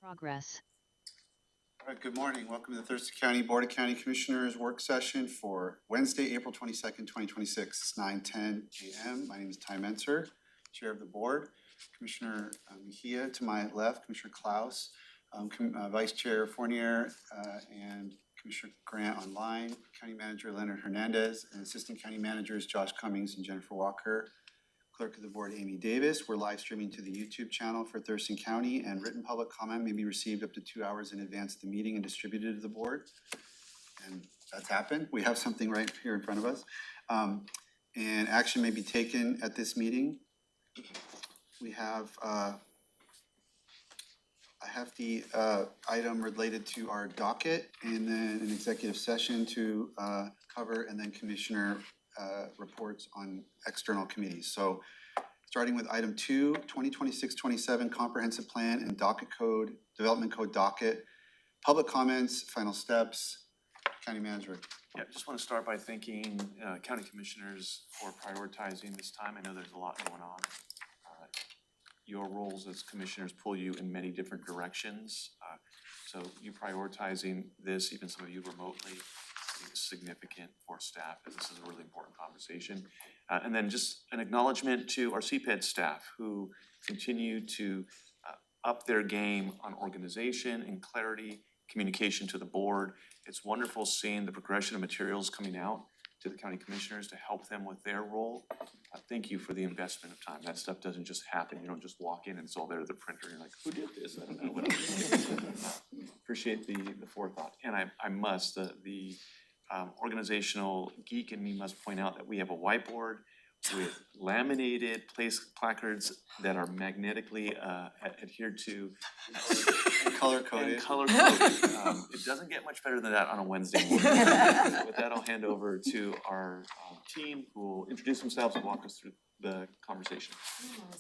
Progress. All right, good morning. Welcome to the Thurston County Board of County Commissioners work session for Wednesday, April 22nd, 2026. It's 9:10 a.m. My name is Ty Menser, Chair of the Board. Commissioner Mejia to my left, Commissioner Klaus, Vice Chair Fournier, and Commissioner Grant online, County Manager Leonard Hernandez, and Assistant County Managers Josh Cummings and Jennifer Walker. Clerk of the Board, Amy Davis. We're live streaming to the YouTube channel for Thurston County, and written public comment may be received up to 2 hours in advance of the meeting and distributed to the board. And that's happened. We have something right here in front of us. And action may be taken at this meeting. We have, I have the item related to our docket, and then an executive session to cover, and then commissioner reports on external committees. So starting with item 2, 2026-27 comprehensive plan and docket code, development code docket, public comments, final steps, county manager. Yeah, just want to start by thanking county commissioners for prioritizing this time. I know there's a lot going on. Your roles as commissioners pull you in many different directions. So you prioritizing this, even some of you remotely, is significant for staff, as this is a really important conversation. And then just an acknowledgement to our CPED staff who continue to up their game on organization and clarity, communication to the board. It's wonderful seeing the progression of materials coming out to the county commissioners to help them with their role. Thank you for the investment of time. That stuff doesn't just happen. You don't just walk in and it's all there at the printer and you're like, who did this? I don't know what appreciate the forethought. And I must, the organizational geek in me must point out that we have a whiteboard with laminated placards that are magnetically adhered to And color coded. It doesn't get much better than that on a Wednesday morning. With that, I'll hand over to our team who will introduce themselves and walk us through the conversation.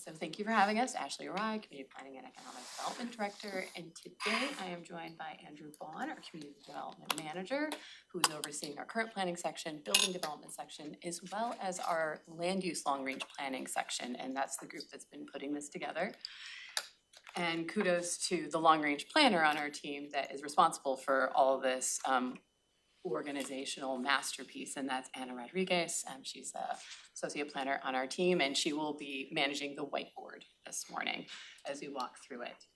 So thank you for having us. Ashley Arai, Community Planning and Economic Development Director. And today I am joined by Andrew Vaughn, our Community Development Manager, who is overseeing our current planning section, building development section, as well as our land use long range planning section. And that's the group that's been putting this together. And kudos to the long range planner on our team that is responsible for all of this organizational masterpiece, and that's Anna Rodriguez. She's a associate planner on our team, and she will be managing the whiteboard this morning as we walk through it.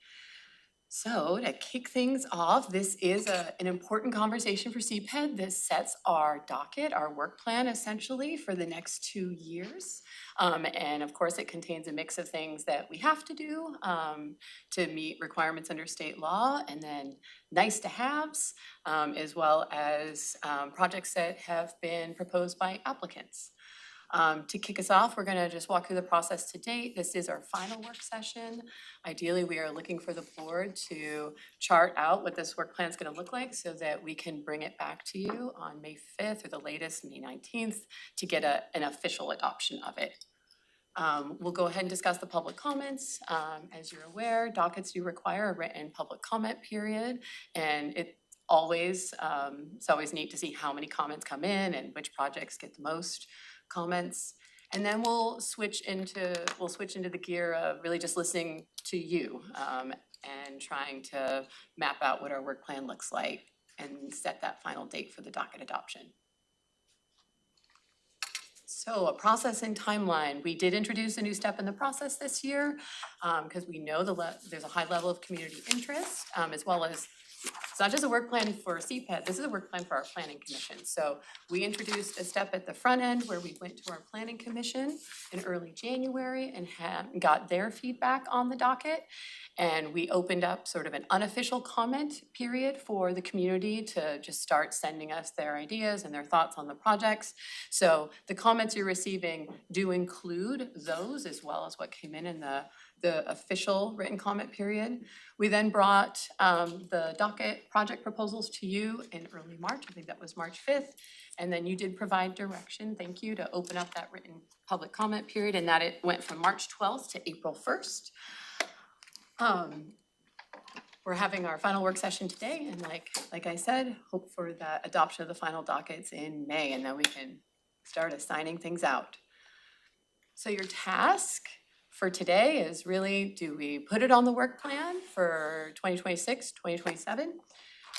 So to kick things off, this is an important conversation for CPED. This sets our docket, our work plan essentially for the next 2 years. And of course, it contains a mix of things that we have to do to meet requirements under state law, and then nice to haves, as well as projects that have been proposed by applicants. To kick us off, we're gonna just walk through the process to date. This is our final work session. Ideally, we are looking for the board to chart out what this work plan is gonna look like so that we can bring it back to you on May 5th or the latest, May 19th, to get an official adoption of it. We'll go ahead and discuss the public comments. As you're aware, dockets do require a written public comment period, and it's always neat to see how many comments come in and which projects get the most comments. And then we'll switch into the gear of really just listening to you and trying to map out what our work plan looks like and set that final date for the docket adoption. So a process and timeline. We did introduce a new step in the process this year because we know there's a high level of community interest, as well as it's not just a work plan for CPED, this is a work plan for our planning commission. So we introduced a step at the front end where we went to our planning commission in early January and got their feedback on the docket. And we opened up sort of an unofficial comment period for the community to just start sending us their ideas and their thoughts on the projects. So the comments you're receiving do include those as well as what came in the official written comment period. We then brought the docket project proposals to you in early March. I think that was March 5th. And then you did provide direction, thank you, to open up that written public comment period, and that it went from March 12th to April 1st. We're having our final work session today, and like I said, hope for the adoption of the final dockets in May, and then we can start assigning things out. So your task for today is really, do we put it on the work plan for 2026, 2027?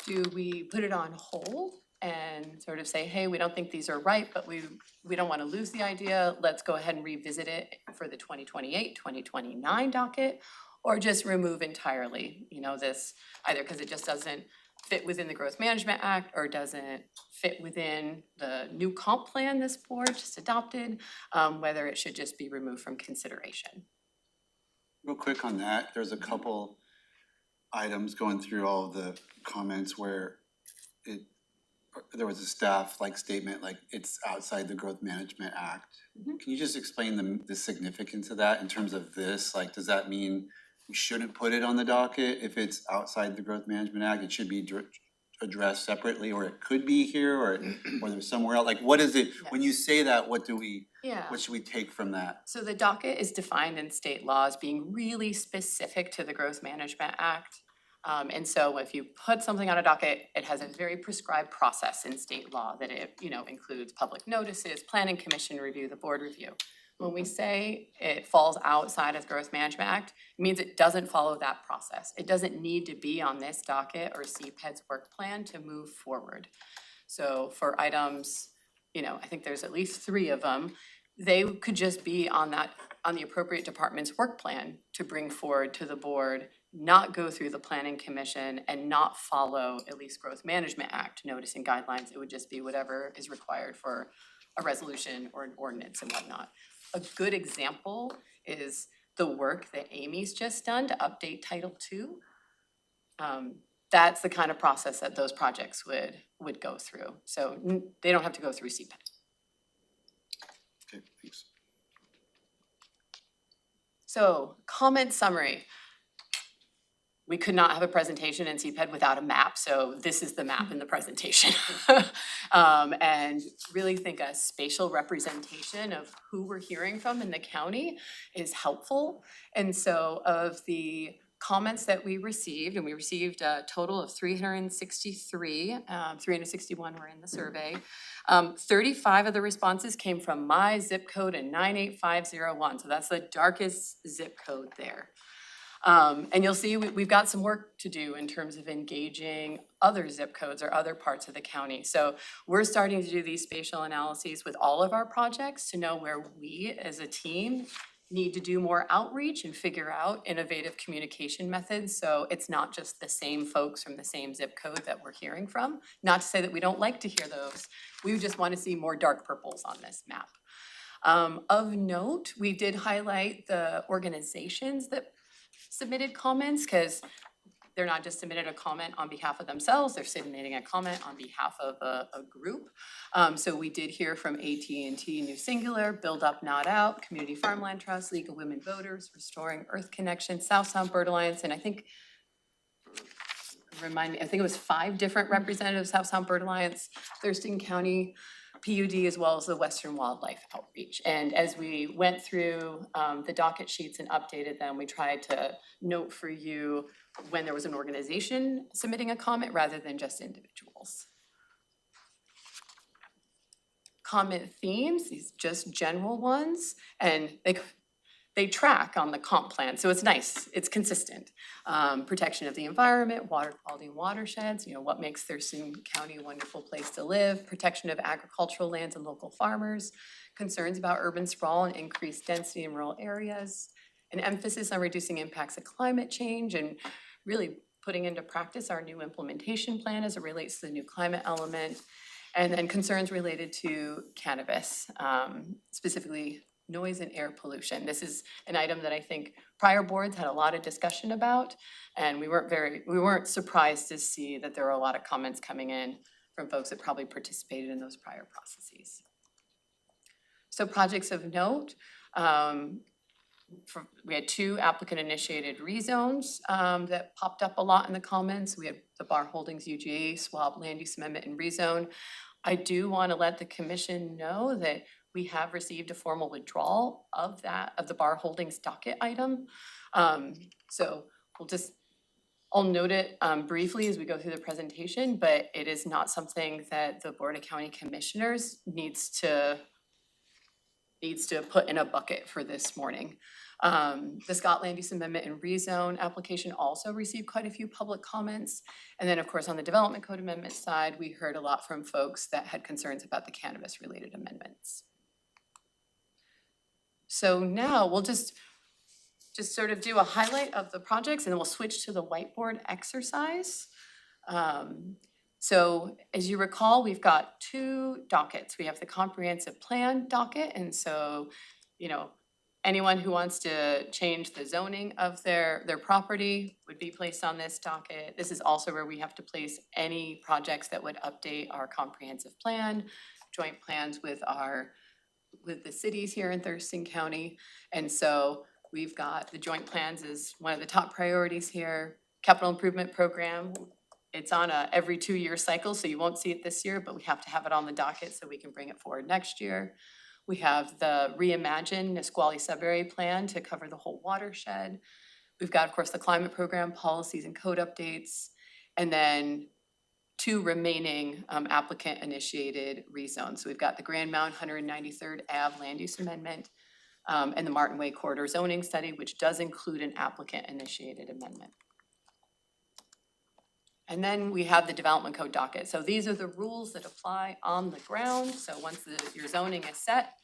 Do we put it on hold and sort of say, hey, we don't think these are right, but we don't want to lose the idea, let's go ahead and revisit it for the 2028, 2029 docket, or just remove entirely, you know, this, either because it just doesn't fit within the Growth Management Act or doesn't fit within the new comp plan this board just adopted, whether it should just be removed from consideration. Real quick on that, there's a couple items going through all of the comments where there was a staff statement like it's outside the Growth Management Act. Mhm. Can you just explain the significance of that in terms of this? Like, does that mean we shouldn't put it on the docket if it's outside the Growth Management Act? It should be addressed separately, or it could be here, or there's somewhere else? Like, what is it, when you say that, what should we take from that? So the docket is defined in state law as being really specific to the Growth Management Act. And so if you put something on a docket, it has a very prescribed process in state law that it, you know, includes public notices, planning commission review, the board review. When we say it falls outside of the Growth Management Act, it means it doesn't follow that process. It doesn't need to be on this docket or CPED's work plan to move forward. So for items, you know, I think there's at least 3 of them, they could just be on the appropriate department's work plan to bring forward to the board, not go through the planning commission and not follow at least Growth Management Act notice and guidelines. It would just be whatever is required for a resolution or an ordinance and whatnot. A good example is the work that Amy's just done to update Title II. That's the kind of process that those projects would go through. So they don't have to go through CPED. Okay, thanks. So comment summary. We could not have a presentation in CPED without a map, so this is the map in the presentation. And really think a spatial representation of who we're hearing from in the county is helpful. And so of the comments that we received, and we received a total of 363, 361 were in the survey. 35 of the responses came from my zip code in 98501, so that's the darkest zip code there. And you'll see we've got some work to do in terms of engaging other zip codes or other parts of the county. So we're starting to do these spatial analyses with all of our projects to know where we as a team need to do more outreach and figure out innovative communication methods. So it's not just the same folks from the same zip code that we're hearing from. Not to say that we don't like to hear those. We just want to see more dark purples on this map. Of note, we did highlight the organizations that submitted comments, because they're not just submitted a comment on behalf of themselves, they're submitting a comment on behalf of a group. So we did hear from AT&T New Singular, Build Up Not Out, Community Farmland Trust, League of Women Voters, Restoring Earth Connection, South Sound Bird Alliance, and I think it was 5 different representatives, South Sound Bird Alliance, Thurston County PUD, as well as the Western Wildlife Outreach. And as we went through the docket sheets and updated them, we tried to note for you when there was an organization submitting a comment rather than just individuals. Comment themes, these just general ones, and they track on the comp plan, so it's nice, it's consistent. Protection of the environment, water quality and watersheds, you know, what makes Thurston County a wonderful place to live, protection of agricultural lands and local farmers, concerns about urban sprawl and increased density in rural areas, an emphasis on reducing impacts of climate change and really putting into practice our new implementation plan as it relates to the new climate element, and then concerns related to cannabis, specifically noise and air pollution. This is an item that I think prior boards had a lot of discussion about, and we weren't surprised to see that there were a lot of comments coming in from folks that probably participated in those prior processes. So projects of note, we had 2 applicant-initiated rezones that popped up a lot in the comments. We had the Bar Holdings UGA, Swab Land Use Amendment and Rezone. I do want to let the commission know that we have received a formal withdrawal of the Bar Holdings docket item. So I'll note it briefly as we go through the presentation, but it is not something that the Board of County Commissioners needs to put in a bucket for this morning. The Scott Land Use Amendment and Rezone application also received quite a few public comments. And then, of course, on the Development Code Amendment side, we heard a lot from folks that had concerns about the cannabis-related amendments. So now we'll just sort of do a highlight of the projects, and then we'll switch to the whiteboard exercise. So as you recall, we've got two dockets. We have the comprehensive plan docket, and so, you know, anyone who wants to change the zoning of their property would be placed on this docket. This is also where we have to place any projects that would update our comprehensive plan, joint plans with the cities here in Thurston County. And so we've got the joint plans as one of the top priorities here. Capital improvement program, it's on a every 2-year cycle, so you won't see it this year, but we have to have it on the docket so we can bring it forward next year. We have the Reimagine Nisqually Subarea Plan to cover the whole watershed. We've got, of course, the climate program, policies and code updates, and then 2 remaining applicant-initiated rezones. So we've got the Grand Mound 193rd Ave Land Use Amendment and the Martin Way Corridor Zoning Study, which does include an applicant-initiated amendment. And then we have the Development Code docket. So these are the rules that apply on the ground. So once your zoning is set,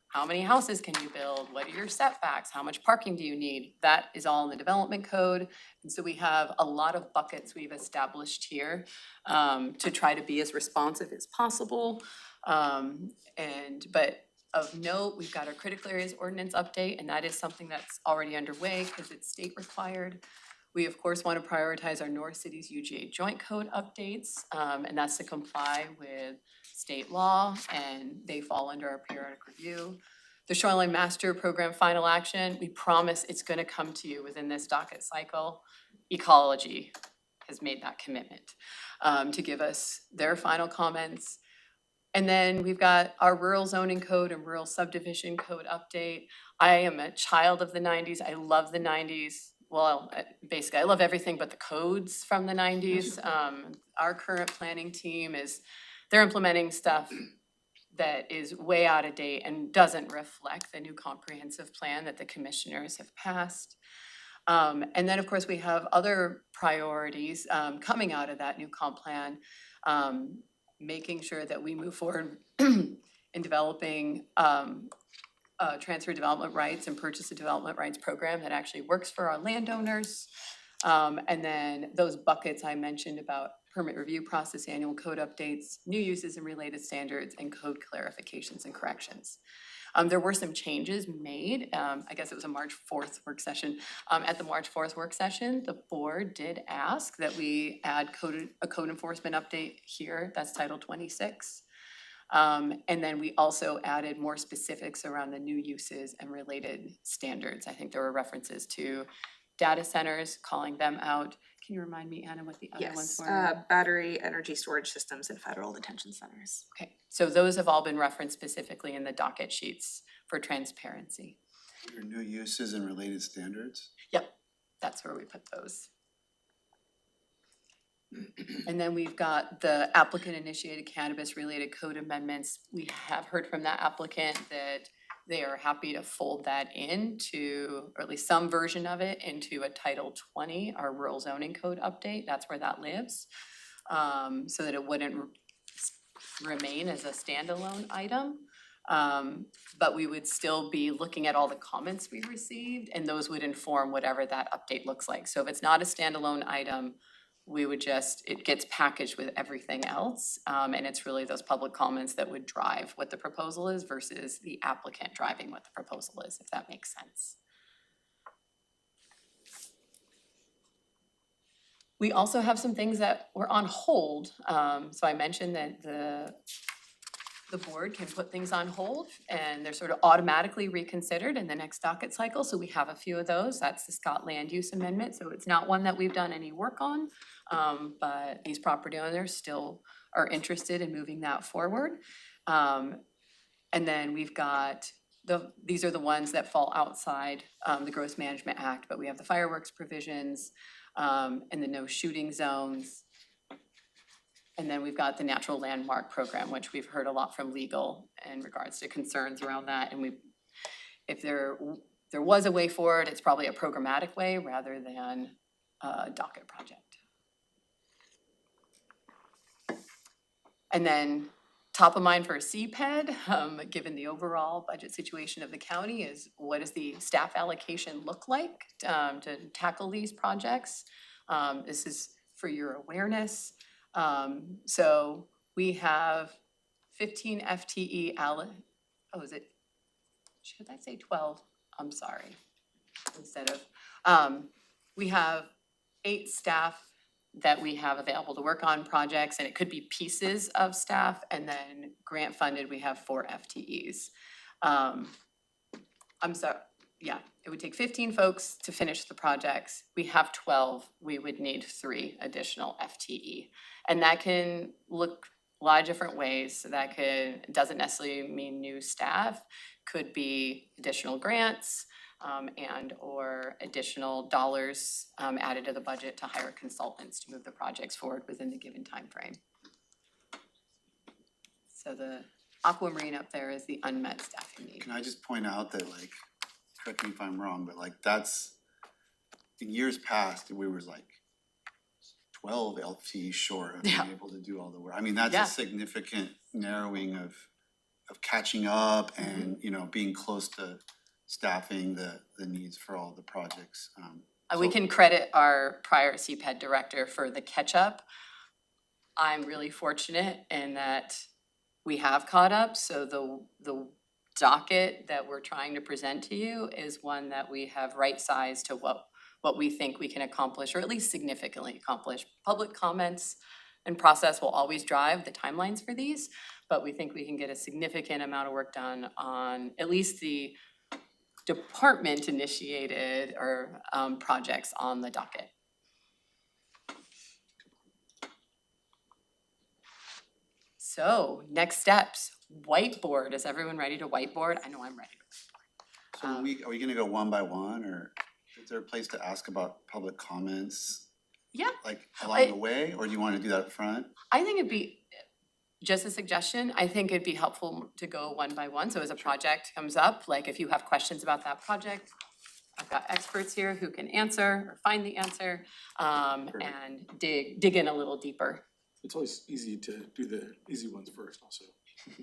how many houses can you build? What are your setbacks? How much parking do you need? That is all in the Development Code. And so we have a lot of buckets we've established here to try to be as responsive as possible. But of note, we've got our critical areas ordinance update, and that is something that's already underway because it's state required. We, of course, want to prioritize our North Cities UGA Joint Code updates, and that's to comply with state law, and they fall under our periodic review. The Shoreline Master Program final action, we promise it's going to come to you within this docket cycle. Ecology has made that commitment to give us their final comments. And then we've got our rural zoning code and rural subdivision code update. I am a child of the 90s. I love the 90s. Well, basically, I love everything but the codes from the 90s. Our current planning team they're implementing stuff that is way out of date and doesn't reflect the new comprehensive plan that the commissioners have passed. And then, of course, we have other priorities coming out of that new comp plan, making sure that we move forward in developing transfer development rights and purchase of development rights program that actually works for our landowners. And then those buckets I mentioned about permit review process, annual code updates, new uses and related standards, and code clarifications and corrections. There were some changes made. I guess it was a March 4th work session. At the March 4th work session, the board did ask that we add a code enforcement update here. That's Title 26. And then we also added more specifics around the new uses and related standards. I think there were references to data centers, calling them out. Can you remind me, Anna, what the other ones were? Yes, battery energy storage systems and federal detention centers. Okay, so those have all been referenced specifically in the docket sheets for transparency. Your new uses and related standards? Yep, that's where we put those. And then we've got the applicant-initiated cannabis-related code amendments. We have heard from that applicant that they are happy to fold that into, or at least some version of it, into a Title 20, our rural zoning code update. That's where that lives, so that it wouldn't remain as a standalone item. But we would still be looking at all the comments we received, and those would inform whatever that update looks like. So if it's not a standalone item, we would it gets packaged with everything else, and it's really those public comments that would drive what the proposal is versus the applicant driving what the proposal is, if that makes sense. We also have some things that were on hold. So I mentioned that the board can put things on hold and they're sort of automatically reconsidered in the next docket cycle. So we have a few of those. That's the Scott Land Use Amendment. So it's not one that we've done any work on, but these property owners still are interested in moving that forward. And then we've got these are the ones that fall outside the Gross Management Act, but we have the fireworks provisions and the no shooting zones. And then we've got the natural landmark program, which we've heard a lot from legal in regards to concerns around that. And if there there was a way forward, it's probably a programmatic way rather than a docket project. And then top of mind for a CPED, given the overall budget situation of the county, is what does the staff allocation look like to tackle these projects? This is for your awareness. So we have 15 FTE should I say 12? I'm sorry, instead of, we have 8 staff that we have available to work on projects, and it could be pieces of staff, and then grant funded, we have 4 FTEs. It would take 15 folks to finish the projects. We have 12, we would need 3 additional FTE. And that can look a lot of different ways. So that doesn't necessarily mean new staff, could be additional grants, and or additional dollars added to the budget to hire consultants to move the projects forward within the given time frame. So the aquamarine up there is the unmet staffing need. Can I just point out that, like, correct me if I'm wrong, but like that's, in years past, we were like 12 LTE short of being able to do all the work. I mean, that's a significant narrowing of catching up and, you know, being close to staffing the needs for all the projects. We can credit our prior CPED director for the catch-up. I'm really fortunate in that we have caught up, so the docket that we're trying to present to you is one that we have right-sized to what we think we can accomplish, or at least significantly accomplish. Public comments and process will always drive the timelines for these, but we think we can get a significant amount of work done on at least the department initiated or projects on the docket. So next steps, whiteboard. Is everyone ready to whiteboard? I know I'm ready. So are we gonna go one by one, or is there a place to ask about public comments? Yeah. Like along the way, or do you wanna do that up front? I think it'd be, just a suggestion, I think it'd be helpful to go one by one. So as a project comes up, like if you have questions about that project, I've got experts here who can answer or find the answer, and dig in a little deeper. It's always easy to do the easy ones first also.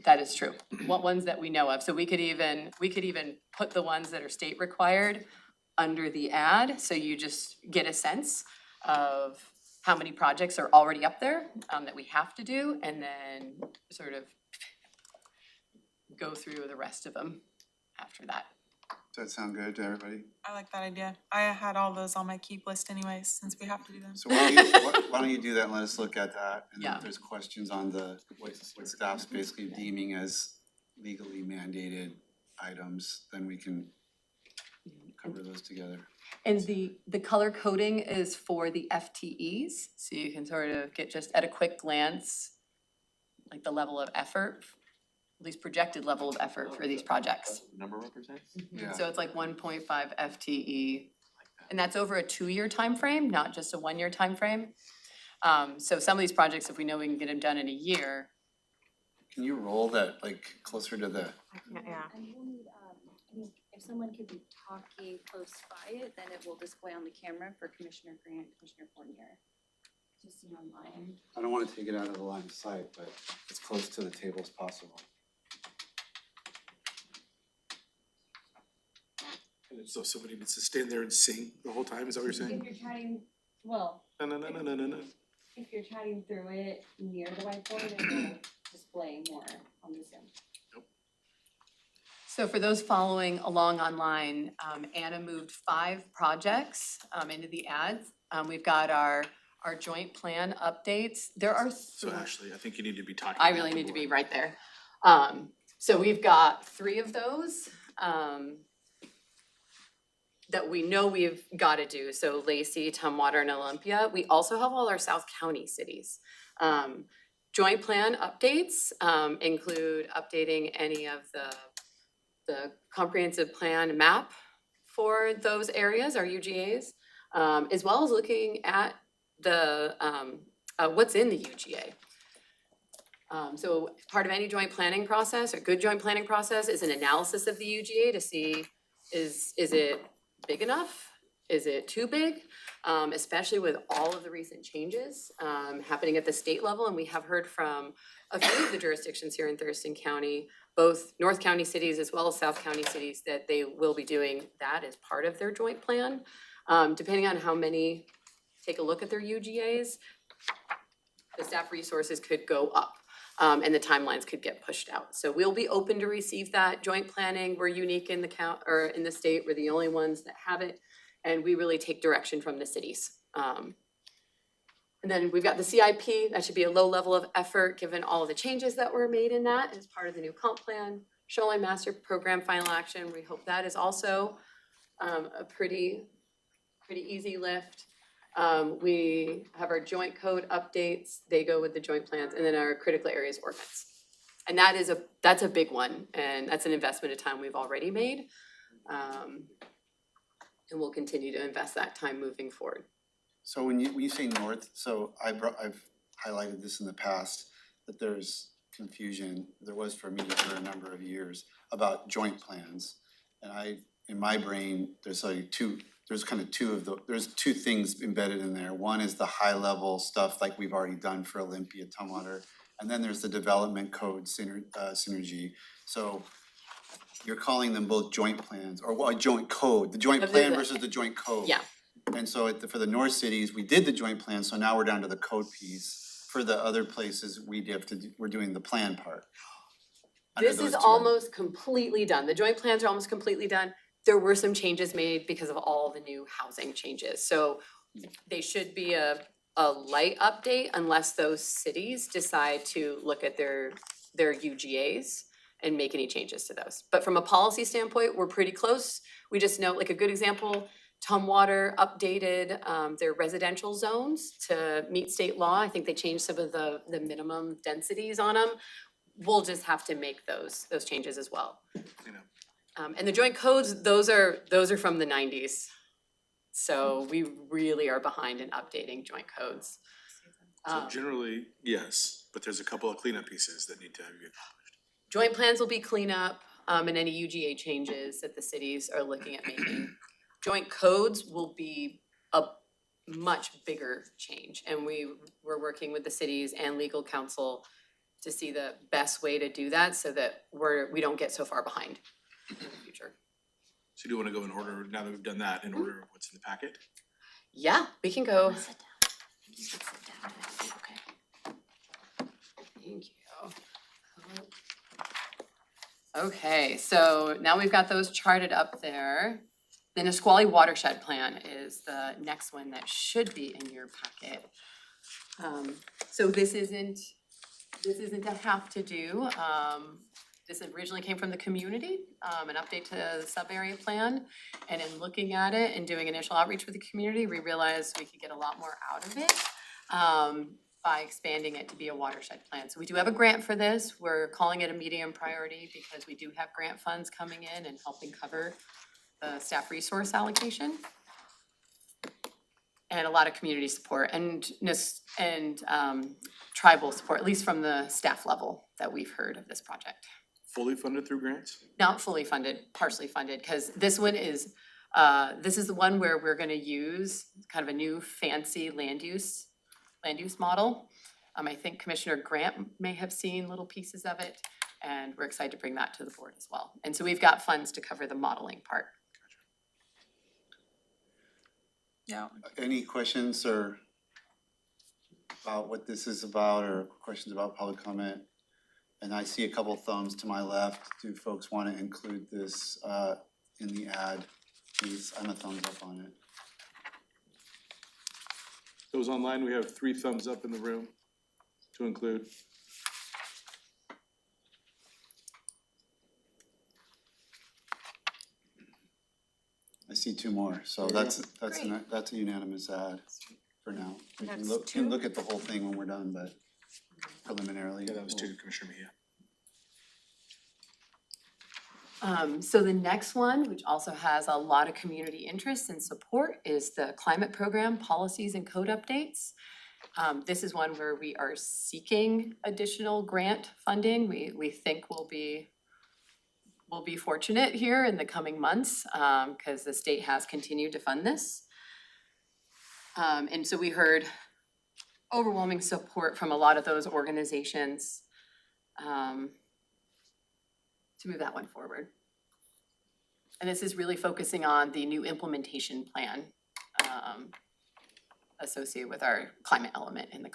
That is true. What ones that we know of. So we could even put the ones that are state required under the ad, so you just get a sense of how many projects are already up there that we have to do, and then sort of go through the rest of them after that. Does that sound good to everybody? I like that idea. I had all those on my keep list anyways, since we have to do them. So why don't you do that and let us look at that, and then if there's questions on what staff's basically deeming as legally mandated items, then we can cover those together. And the color coding is for the FTEs, so you can sort of get just at a quick glance, like the level of effort, at least projected level of effort for these projects. Number represents? Yeah. So it's like 1.5 FTE, and that's over a 2-year time frame, not just a 1-year time frame. So some of these projects, if we know we can get them done in a year. Can you roll that like closer to the, Yeah. And we'll need, I mean, if someone could be talking close by it, then it will display on the camera for Commissioner Grant, Commissioner Fournier. Just seen online. I don't wanna take it out of the line of sight, but as close to the table as possible. And so somebody needs to stand there and sing the whole time, is that what you're saying? If you're chatting, well, No. if you're chatting through it near the whiteboard, it will display more on the Zoom. So for those following along online, Anna moved 5 projects into the ads. We've got our joint plan updates. There are So Ashley, I think you need to be talking. I really need to be right there. So we've got 3 of those that we know we've got to do. So Lacey, Tumwater, and Olympia. We also have all our South County cities. Joint plan updates include updating any of the comprehensive plan map for those areas, our UGAs, as well as looking at the what's in the UGA. So part of any joint planning process, or good joint planning process, is an analysis of the UGA to see Is it big enough? Is it too big? Especially with all of the recent changes happening at the state level, and we have heard from a few of the jurisdictions here in Thurston County, both North County cities as well as South County cities, that they will be doing that as part of their joint plan. Depending on how many take a look at their UGAs, the staff resources could go up. And the timelines could get pushed out. So we'll be open to receive that joint planning. We're unique in the in the state. We're the only ones that have it. And we really take direction from the cities. And then we've got the CIP. That should be a low level of effort given all of the changes that were made in that as part of the new comp plan. Shoreline Master Program final action. We hope that is also a pretty easy lift. We have our joint code updates, they go with the joint plans, and then our critical areas ordinance. And that's a big one, and that's an investment of time we've already made. And we'll continue to invest that time moving forward. So when you say north, so I've highlighted this in the past, that there's confusion, there was for me for a number of years, about joint plans. And in my brain, there's like there's two things embedded in there. One is the high level stuff like we've already done for Olympia, Tumwater, and then there's the development code synergy. So you're calling them both joint plans or a joint code, the joint plan versus the joint code. Yeah. And so for the north cities, we did the joint plan, so now we're down to the code piece. For the other places, we're doing the plan part. This is almost completely done. The joint plans are almost completely done. There were some changes made because of all the new housing changes. So they should be a light update unless those cities decide to look at their UGAs and make any changes to those. But from a policy standpoint, we're pretty close. We just know, like a good example, Tumwater updated their residential zones to meet state law. I think they changed some of the minimum densities on them. We'll just have to make those changes as well. And the joint codes, those are from the 90s. So we really are behind in updating joint codes. So generally, yes, but there's a couple of cleanup pieces that need to be accomplished. Joint plans will be cleanup and any UGA changes that the cities are looking at making. Joint codes will be a much bigger change. And we're working with the cities and legal counsel to see the best way to do that so that we don't get so far behind in the future. So you do wanna go in order, now that we've done that, in order of what's in the packet? Yeah, we can go. Sit down. You should sit down. Okay. Thank you. Okay, so now we've got those charted up there. The Nisqually Watershed Plan is the next one that should be in your packet. So this isn't a have to do. This originally came from the community, an update to the sub-area plan. And in looking at it and doing initial outreach with the community, we realized we could get a lot more out of it by expanding it to be a watershed plan. So we do have a grant for this. We're calling it a medium priority because we do have grant funds coming in and helping cover the staff resource allocation. And a lot of community support and tribal support, at least from the staff level that we've heard of this project. Fully funded through grants? Not fully funded, partially funded, because this one is, this is the one where we're gonna use kind of a new fancy land use model. I think Commissioner Grant may have seen little pieces of it, and we're excited to bring that to the board as well. And so we've got funds to cover the modeling part. Yeah, Any questions or about what this is about or questions about public comment? And I see a couple thumbs to my left. Do folks want to include this in the ad? Please, I'm a thumbs up on it. Those online, we have 3 thumbs up in the room to include. I see 2 more, so that's a unanimous ad for now. We can That's can 2? look at the whole thing when we're done, but preliminarily. Yeah, that was 2, Commissioner Mejia. So the next one, which also has a lot of community interest and support, is the climate program policies and code updates. This is one where we are seeking additional grant funding. We think we'll be will be fortunate here in the coming months, because the state has continued to fund this. And so we heard overwhelming support from a lot of those organizations to move that one forward. And this is really focusing on the new implementation plan associated with our climate element in the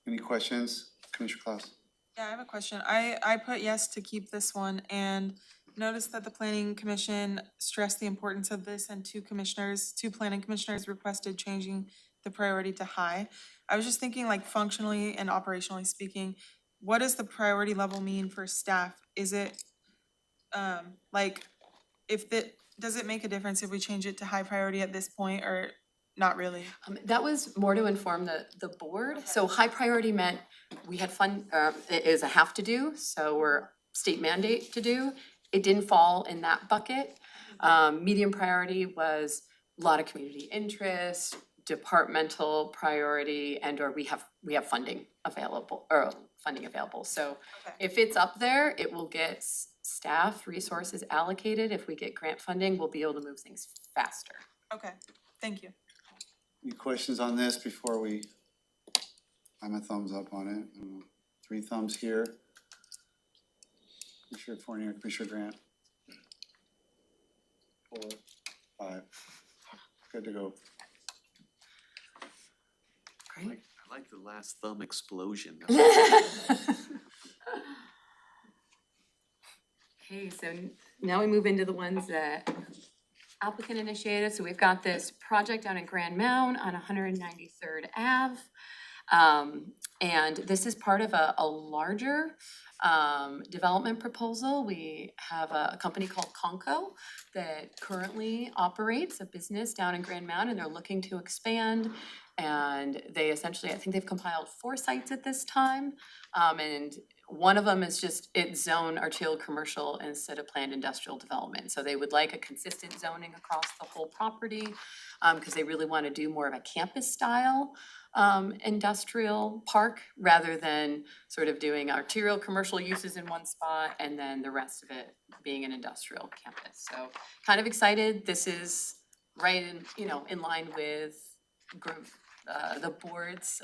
Any questions, Commissioner Klaus? Yeah, I have a question. I put yes to keep this one and noticed that the planning commission stressed the importance of this and two planning commissioners requested changing the priority to high. I was just thinking like functionally and operationally speaking, what does the priority level mean for staff? Is it, like, does it make a difference if we change it to high priority at this point or not really? That was more to inform the board. So high priority meant we had it is a have to do, so we're state mandate to do. It didn't fall in that bucket. Medium priority was a lot of community interest, departmental priority, and or we have funding available. So Okay. if it's up there, it will get staff resources allocated. If we get grant funding, we'll be able to move things faster. Okay, thank you. Any questions on this before we, I'm a thumbs up on it. 3 thumbs here. Commissioner Fournier, Commissioner Grant. 4, 5. Good to go. I like the last thumb explosion. Okay, so now we move into the ones that applicant initiated. So we've got this project down in Grand Mound on 193rd Ave. And this is part of a larger development proposal. We have a company called Conco that currently operates a business down in Grand Mound, and they're looking to expand. And they essentially, I think they've compiled 4 sites at this time. And one of them is just it's zone Arterial commercial instead of planned industrial development. So they would like a consistent zoning across the whole property because they really want to do more of a campus style industrial park rather than sort of doing arterial commercial uses in one spot and then the rest of it being an industrial campus. So kind of excited. This is right in line with the board's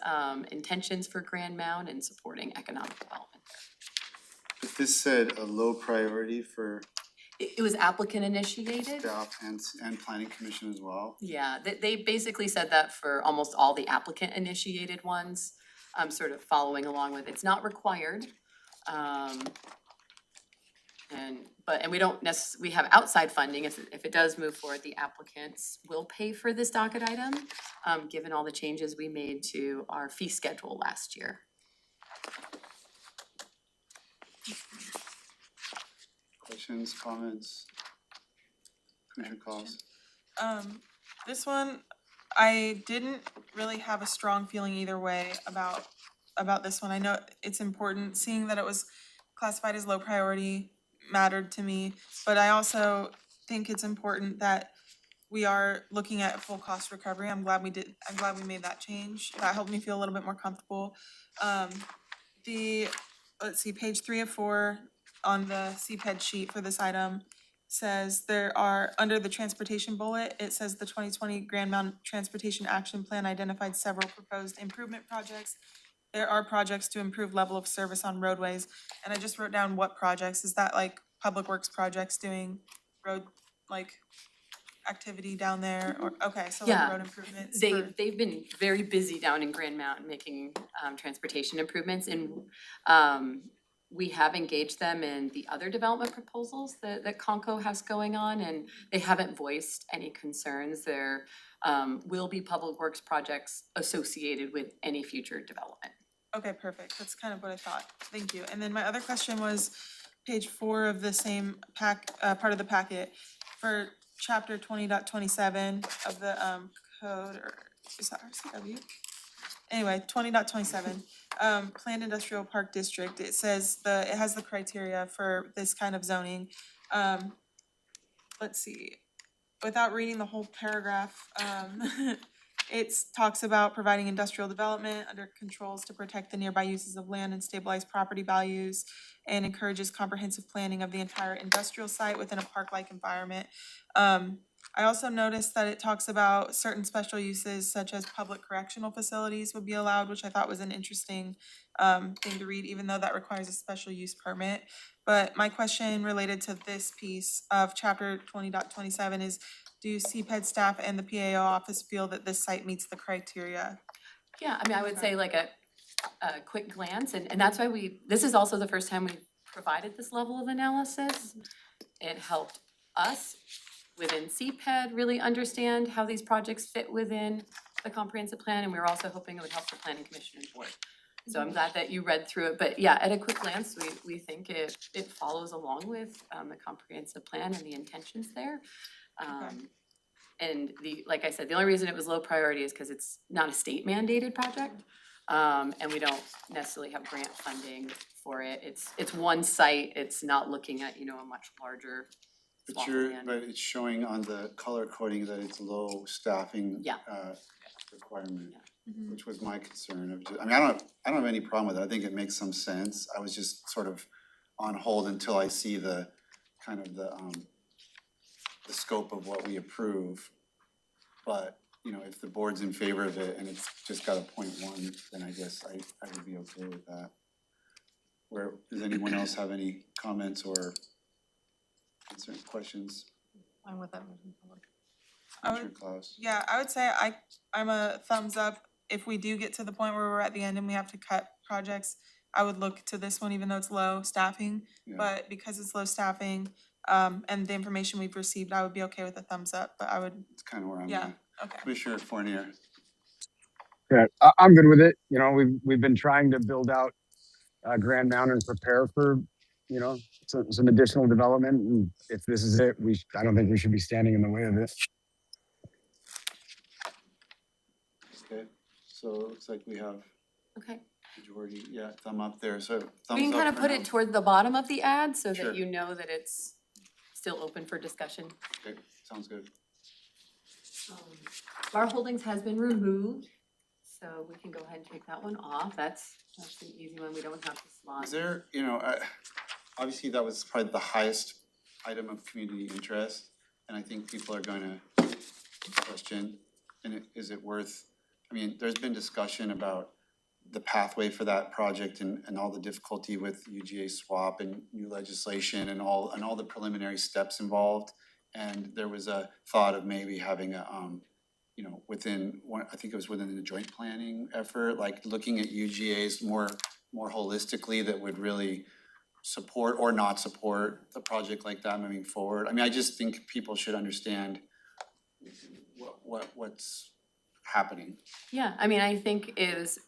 intentions for Grand Mound and supporting economic development. But this said a low priority for It was applicant initiated. staff and planning commission as well. Yeah, they basically said that for almost all the applicant initiated ones, sort of following along with, it's not required. And we don't we have outside funding, if it does move forward, the applicants will pay for this docket item, given all the changes we made to our fee schedule last year. Questions, comments? Commissioner Klaus? This one, I didn't really have a strong feeling either way about this one. I know it's important, seeing that it was classified as low priority mattered to me, but I also think it's important that we are looking at full cost recovery. I'm glad we made that change. That helped me feel a little bit more comfortable. Let's see, page 3 of 4 on the CPED sheet for this item says there are, under the transportation bullet, it says the 2020 Grand Mound Transportation Action Plan identified several proposed improvement projects. There are projects to improve level of service on roadways, and I just wrote down what projects. Is that like Public Works projects doing road, like, activity down there, or, okay, so like Yeah. road improvements? They've been very busy down in Grand Mountain making transportation improvements, and we have engaged them in the other development proposals that Conco has going on, and they haven't voiced any concerns. There will be public works projects associated with any future development. Okay, perfect. That's kind of what I thought. Thank you. And then my other question was page 4 of the same part of the packet for chapter 20.27 of the code, or is that RCW? Anyway, 20.27, planned industrial park district. It says it has the criteria for this kind of zoning. Let's see, without reading the whole paragraph, It talks about providing industrial development under controls to protect the nearby uses of land and stabilize property values, and encourages comprehensive planning of the entire industrial site within a park-like environment. I also noticed that it talks about certain special uses such as public correctional facilities would be allowed, which I thought was an interesting thing to read, even though that requires a special use permit. But my question related to this piece of chapter 20.27 is, do CPED staff and the PAO office feel that this site meets the criteria? Yeah, I mean, I would say like a quick glance, and that's why this is also the first time we've provided this level of analysis. It helped us within CPED really understand how these projects fit within the comprehensive plan, and we were also hoping it would help the planning commission and board. So I'm glad that you read through it, but yeah, at a quick glance, we think it follows along with the comprehensive plan and the intentions there. And like I said, the only reason it was low priority is because it's not a state mandated project. And we don't necessarily have grant funding for it. It's one site, it's not looking at, a much larger But swath of you're, land. but it's showing on the color coding that it's low staffing Yeah. requirement, Mhm. which was my concern of, I mean, I don't have any problem with it, I think it makes some sense. I was just sort of on hold until I see the kind of the scope of what we approve. But, if the board's in favor of it and it's just got a 0.1, then I guess I would be okay with that. Does anyone else have any comments or questions? I'm with that. I would- Commissioner Klaus? Yeah, I would say I'm a thumbs up. If we do get to the point where we're at the end and we have to cut projects, I would look to this one, even though it's low staffing. Yeah. But because it's low staffing, and the information we've received, I would be okay with a thumbs up, but I would, It's kind of where I'm yeah, at. okay. Commissioner Fournier? Yeah, I'm good with it. We've been trying to build out Grand Mountain and prepare for, some additional development. And if this is it, I don't think we should be standing in the way of it. Okay, so it looks like we have Okay, majority, thumb up there, so thumbs up we can kind of for put now. it toward the bottom of the ad so Sure. that you know that it's still open for discussion. Okay, sounds good. Bar Holdings has been removed, so we can go ahead and take that one off. That's an easy one, we don't have to slot. Is there, obviously that was probably the highest item of community interest, and I think people are gonna question, is it worth, there's been discussion about the pathway for that project and all the difficulty with UGA swap and new legislation and all the preliminary steps involved. And there was a thought of maybe having a, within one, I think it was within the joint planning effort, like looking at UGAs more holistically that would really support or not support a project like that moving forward. I just think people should understand what's happening. Yeah, I think is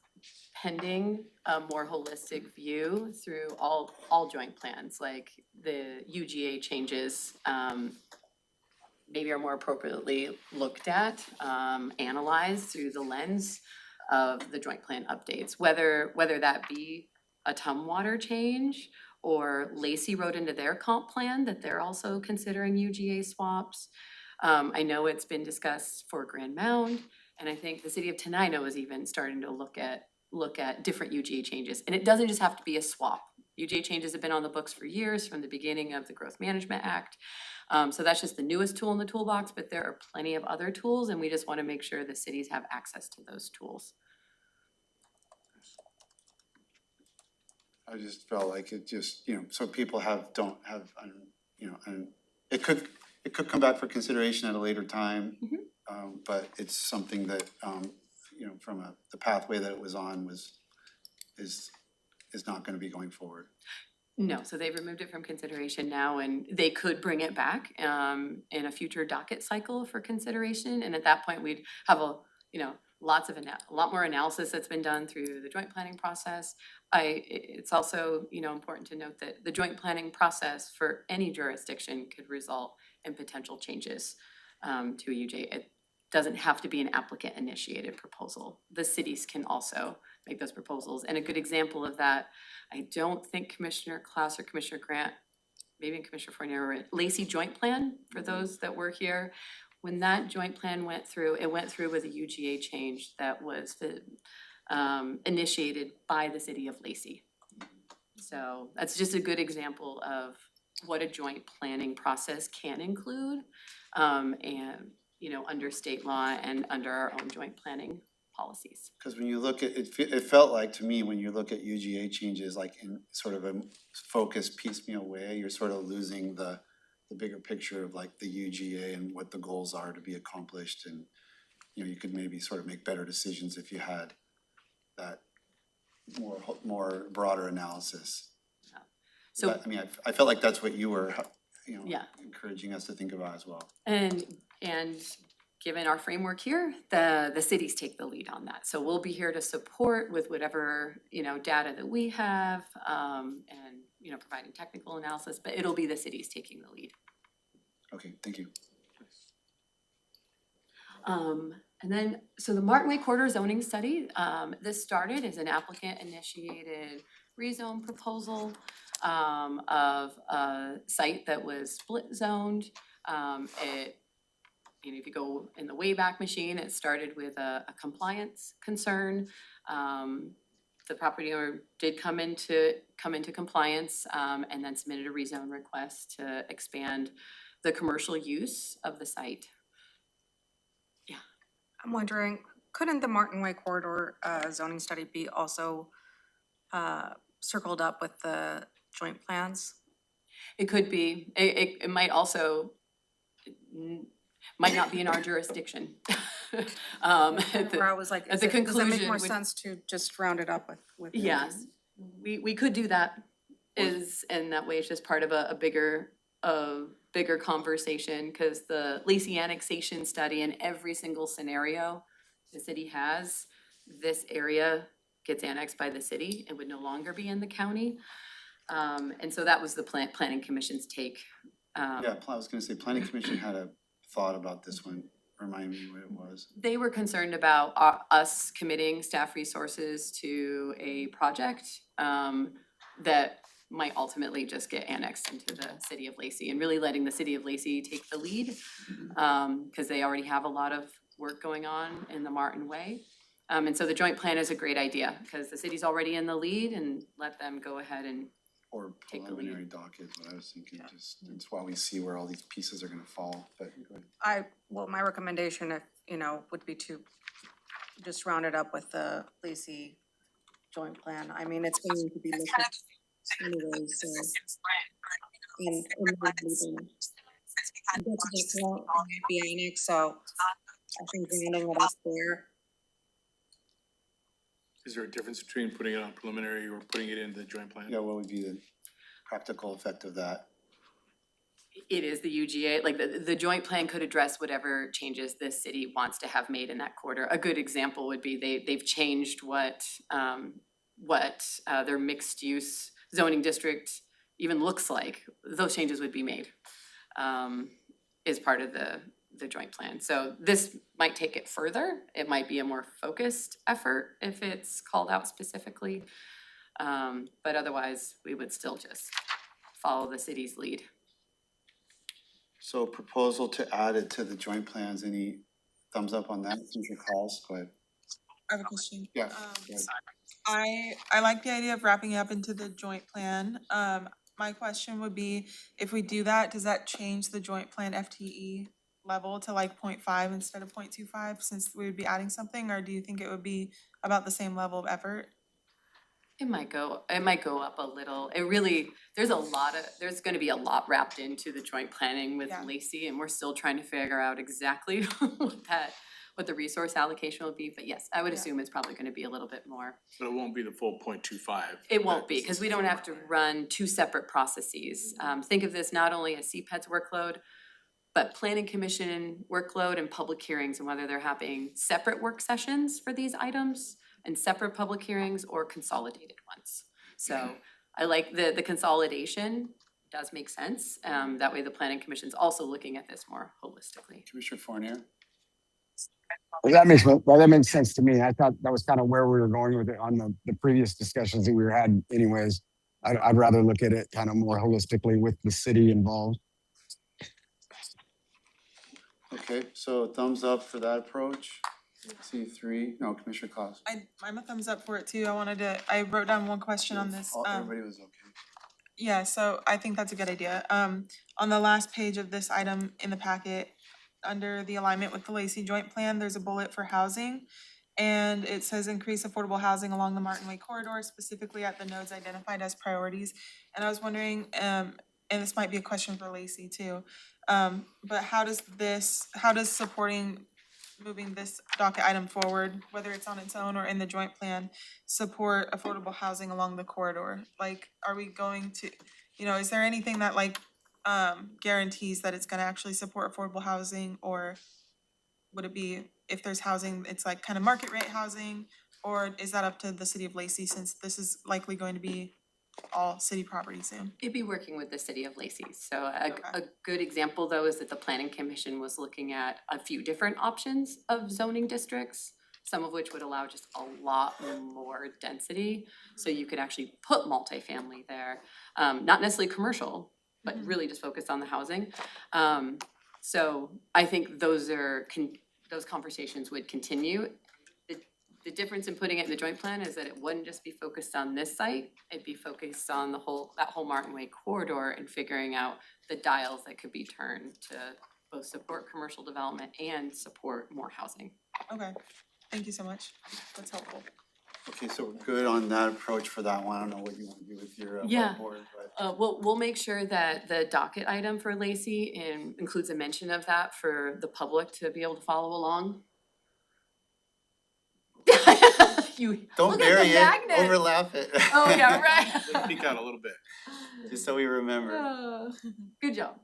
pending a more holistic view through all joint plans, like the UGA changes, maybe are more appropriately looked at, analyzed through the lens of the joint plan updates, whether that be a Tumwater change or Lacey wrote into their comp plan that they're also considering UGA swaps. I know it's been discussed for Grand Mound, and I think the city of Tenino is even starting to look at different UGA changes. And it doesn't just have to be a swap. UGA changes have been on the books for years from the beginning of the Growth Management Act. So that's just the newest tool in the toolbox, but there are plenty of other tools, and we just want to make sure the cities have access to those tools. I just felt like it just, so people don't have, and it could come back for consideration at a later time. But it's something that, from the pathway that it was on is not gonna be going forward. No, so they've removed it from consideration now, and they could bring it back in a future docket cycle for consideration. And at that point, we'd have a lot more analysis that's been done through the joint planning process. It's also, important to note that the joint planning process for any jurisdiction could result in potential changes to a UJ. It doesn't have to be an applicant initiated proposal. The cities can also make those proposals. And a good example of that, I don't think Commissioner Klaus or Commissioner Grant, maybe Commissioner Fournier, were in Lacey Joint Plan, for those that were here. When that joint plan went through, it went through with a UGA change that was initiated by the city of Lacey. So that's just a good example of what a joint planning process can include, and, you know, under state law and under our own joint planning policies. Because when you look at, it felt like to me, when you look at UGA changes, like in sort of a focused piecemeal way, you're sort of losing the bigger picture of like the UGA and what the goals are to be accomplished. And, you know, you could maybe sort of make better decisions if you had that more broader analysis. So, But, I mean, I felt like that's what you were, you know, Yeah. encouraging us to think about as well. and given our framework here, the cities take the lead on that. So we'll be here to support with whatever, you know, data that we have, and, you know, providing technical analysis, but it'll be the cities taking the lead. Okay, thank you. And then, so the Martin Way Corridor zoning study, this started as an applicant-initiated rezone proposal of a site that was split zoned. You know, if you go in the Wayback Machine, it started with a compliance concern. The property owner did come into compliance, and then submitted a rezone request to expand the commercial use of the site. I'm wondering, couldn't the Martin Way corridor zoning study be also circled up with the joint plans? It could be, it might also, might not be in our jurisdiction. Where I was like, at the does that make conclusion more would- sense to just round it up with? the- Yes, we could do that, and that way it's just part of a bigger conversation, cause the Lacey annexation study in every single scenario the city has, this area gets annexed by the city and would no longer be in the county. And so that was the planning commission's take. Yeah, I was gonna say, planning commission had a thought about this one, remind me what it was. They were concerned about us committing staff resources to a project that might ultimately just get annexed into the city of Lacey, and really letting the city of Lacey take the lead, because they already have a lot of work going on in the Martin Way. And so the joint plan is a great idea, because the city's already in the lead, and let them go ahead and, Or Take the lead. preliminary docket, what I was thinking, just, it's while we see where all these pieces are gonna fall, but go ahead. Well, my recommendation, if, you know, would be to just round it up with the Lacey joint plan. I mean, it's going to be looked at anyway, so. And be annexed, so I think rounding it up there. Is there a difference between putting it on preliminary or putting it into the joint plan? Yeah, what would be the practical effect of that? it is the UGA, like the joint plan could address whatever changes the city wants to have made in that quarter. A good example would be they've changed what their mixed use zoning district even looks like. Those changes would be made as part of the joint plan. So this might take it further. It might be a more focused effort if it's called out specifically. But otherwise, we would still just follow the city's lead. So proposal to add it to the joint plans, any thumbs up on that, future calls, go ahead. I have a question. Yeah, go ahead. I like the idea of wrapping it up into the joint plan. My question would be, if we do that, does that change the joint plan FTE level to like 0.5 instead of 0.25, since we would be adding something, or do you think it would be about the same level of effort? It might go up a little. It really, there's gonna be a lot wrapped into the joint planning with Yeah. Lacey, and we're still trying to figure out exactly what the resource allocation will be, but yes, I would Yeah. assume it's probably gonna be a little bit more. But it won't be the full 0.25. It won't be, because we don't have to run two separate processes. Think of this not only as CPED's workload, but planning commission workload and public hearings, and whether they're having separate work sessions for these items and separate public hearings or consolidated ones. So I like the consolidation, does make sense. That way the planning commission's also looking at this more holistically. Commissioner Fournier? That makes sense to me. I thought that was kind of where we were going with it on the previous discussions that we were had anyways. I'd rather look at it kind of more holistically with the city involved. Okay, Okay, so thumbs up for that approach. C3, no, Commissioner Claus. I'm a thumbs up for it too. I wrote down one question on this. Everybody was okay. Yeah, so I think that's a good idea. On the last page of this item in the packet, under the alignment with the Lacey Joint Plan, there's a bullet for housing. And it says increase affordable housing along the Martin Way corridor, specifically at the nodes identified as priorities. And I was wondering, and this might be a question for Lacey too, but how does supporting moving this docket item forward, whether it's on its own or in the joint plan, support affordable housing along the corridor? Like, are we going to, is there anything that guarantees that it's gonna actually support affordable housing? Or would it be, if there's housing, it's like kind of market rate housing? Or is that up to the city of Lacey, since this is likely going to be all city property soon? It'd be working with the city of Lacey. So a Okay. good example though is that the planning commission was looking at a few different options of zoning districts, some of which would allow just a lot more density. So you could actually put multifamily there, not necessarily commercial, but really just focused on the housing. So I think those conversations would continue. The difference in putting it in the joint plan is that it wouldn't just be focused on this site, it'd be focused on that whole Martin Way corridor and figuring out the dials that could be turned to both support commercial development and support more housing. Okay, thank you so much. That's helpful. Okay, so we're good on that approach for that one. I don't know what you want to do with your Yeah. board, but. We'll make sure that the docket item for Lacey includes a mention of that for the public to be able to follow along. You Don't look at the bury it, magnet. overlap it. Oh, yeah, right. Peek out a little bit. Just so we remember. Good job.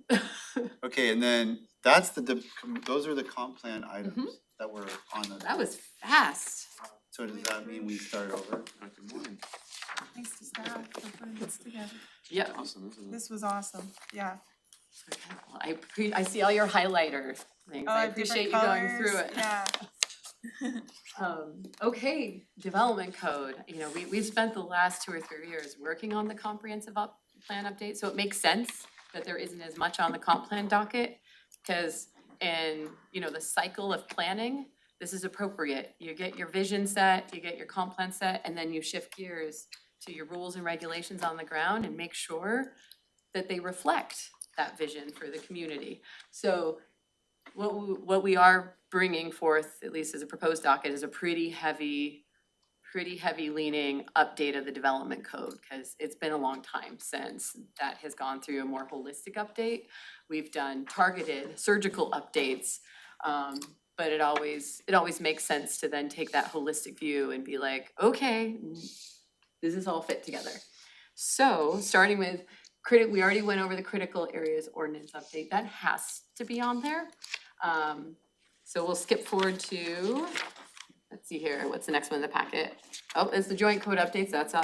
Okay, and then that's those are the comp plan items that were on the. That was fast. So does that mean we start over? Good morning. Thanks to staff for putting this together. Yeah. Awesome, isn't it? This was awesome, yeah. Well, I see all your highlighter things. I appreciate you going through it. Yeah. Okay, development code, we've spent the last 2 or 3 years working on the comprehensive plan update, so it makes sense that there isn't as much on the comp plan docket. Cause in, the cycle of planning, this is appropriate. You get your vision set, you get your comp plan set, and then you shift gears to your rules and regulations on the ground and make sure that they reflect that vision for the community. So what we are bringing forth, at least as a proposed docket, is a pretty heavy leaning update of the development code, because it's been a long time since that has gone through a more holistic update. We've done targeted surgical updates, but it always makes sense to then take that holistic view and be like, okay, does this all fit together? So starting with we already went over the critical areas ordinance update. That has to be on there. So we'll skip forward to, let's see here, what's the next one in the packet? Oh, it's the joint code updates. That's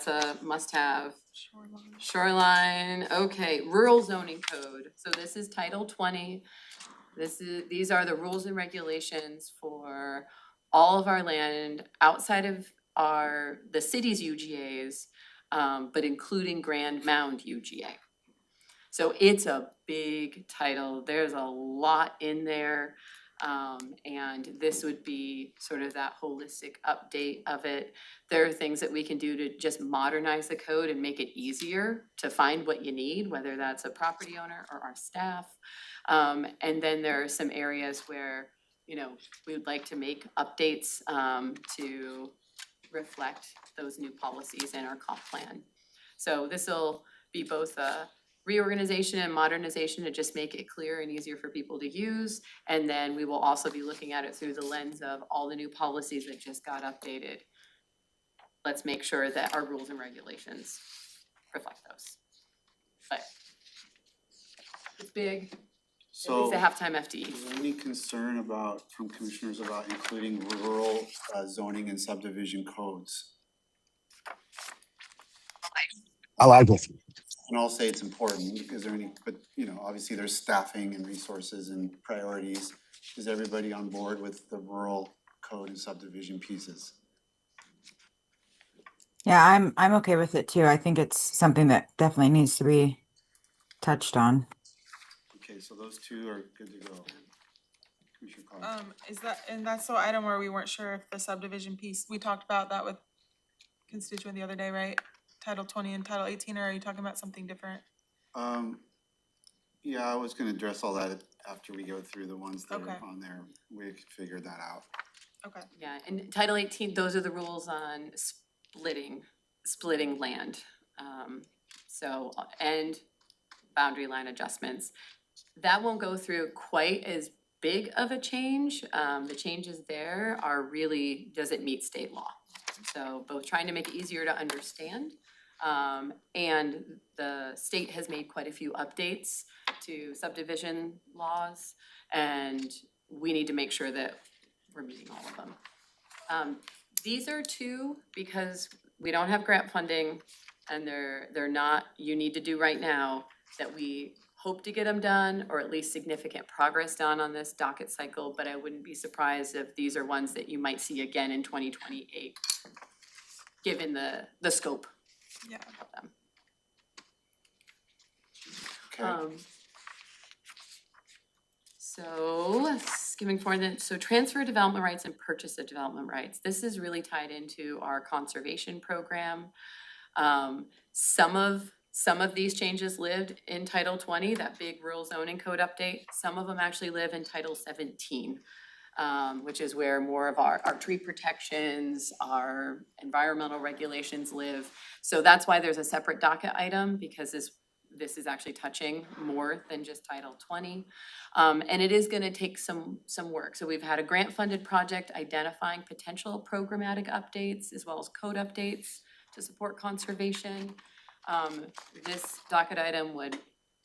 a must-have. Shoreline, okay, rural zoning code. So this is Title 20. These are the rules and regulations for all of our land outside of the city's UGAs, but including Grand Mound UGA. So it's a big title. There's a lot in there. And this would be sort of that holistic update of it. There are things that we can do to just modernize the code and make it easier to find what you need, whether that's a property owner or our staff. And then there are some areas where, we would like to make updates to reflect those new policies in our comp plan. So this will be both a reorganization and modernization to just make it clear and easier for people to use. And then we will also be looking at it through the lens of all the new policies that just got updated. Let's make sure that our rules and regulations reflect those. But it's big. So. It's a halftime FTE. Is there any concern from commissioners about including rural zoning and subdivision codes? I like it. And I'll say it's important. Is there any, but obviously there's staffing and resources and priorities. Is everybody on board with the rural code and subdivision pieces? Yeah, I'm okay with it too. I think it's something that definitely needs to be touched on. Okay, so those two are good to go. Commissioner Collins. And that's the item where we weren't sure if the subdivision piece, we talked about that with constituent the other day, right? Title 20 and Title 18, or are you talking about something different? Yeah, I was gonna address all that after we go through the ones that Okay. are on there. We could figure that out. Okay. Yeah, and Title 18, those are the rules on splitting land. And boundary line adjustments. That won't go through quite as big of a change. The changes there are really, does it meet state law? So both trying to make it easier to understand, and the state has made quite a few updates to subdivision laws, and we need to make sure that we're meeting all of them. These are two, because we don't have grant funding, and they're not, you need to do right now, that we hope to get them done, or at least significant progress done on this docket cycle, but I wouldn't be surprised if these are ones that you might see again in 2028, given the scope Yeah. of them. Okay, So skimming forward, then, so transfer of development rights and purchase of development rights. This is really tied into our conservation program. Some of these changes lived in Title 20, that big rural zoning code update. Some of them actually live in Title 17, which is where more of our tree protections, our environmental regulations live. So that's why there's a separate docket item, because this is actually touching more than just Title 20. And it is gonna take some work. So we've had a grant-funded project identifying potential programmatic updates as well as code updates to support conservation. This docket item would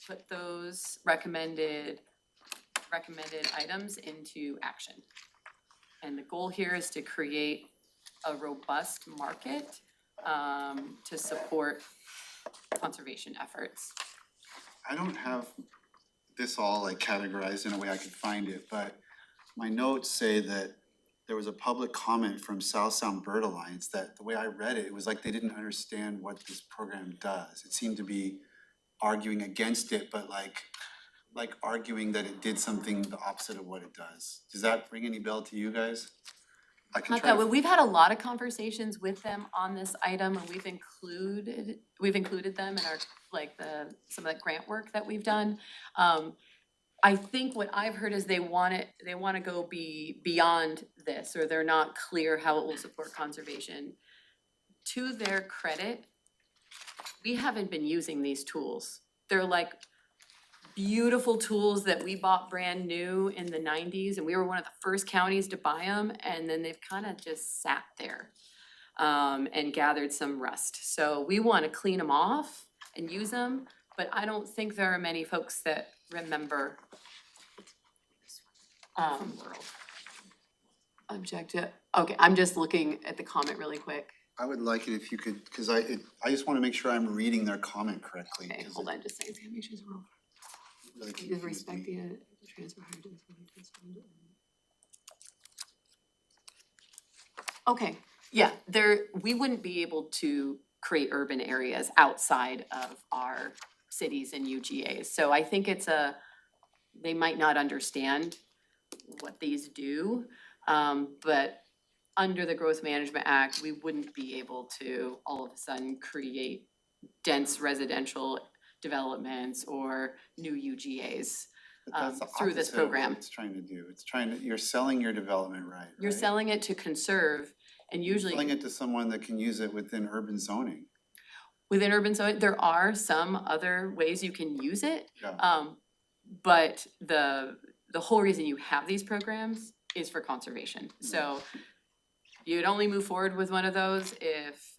put those recommended items into action. And the goal here is to create a robust market, to support conservation efforts. I don't have this all like categorized in a way I could find it, but my notes say that there was a public comment from South Sound Bird Alliance that the way I read it, it was like they didn't understand what this program does. It seemed to be arguing against it, but like arguing that it did something the opposite of what it does. Does that ring any bell to you guys? I can Not try that, to. way. We've had a lot of conversations with them on this item, and we've included them in our, some of the grant work that we've done. I think what I've heard is they wanna go beyond this, or they're not clear how it will support conservation. To their credit, we haven't been using these tools. They're like beautiful tools that we bought brand new in the 90s, and we were one of the first counties to buy them, and then they've kind of just sat there and gathered some rust. So we want to clean them off and use them, but I don't think there are many folks that remember objective. Okay, I'm just looking at the comment really quick. I would like it if you could, because I just want to make sure I'm reading their comment correctly. Okay, 'Cause hold it on, just saying, examinations are really Please confused respect me. the transfer. Okay, yeah, we wouldn't be able to create urban areas outside of our cities and UGAs. So I think they might not understand what these do. But under the Growth Management Act, we wouldn't be able to all of a sudden create dense residential developments or new UGAs But that's the through this opposite of what program. it's trying to do. It's trying to, you're selling your development right, You're right? selling it to conserve, and usually Selling it to someone that can use it within urban zoning. within urban zone, there are some other ways you can use it. Yeah. But the whole reason you have these programs is for conservation. So you'd only move forward with one of those if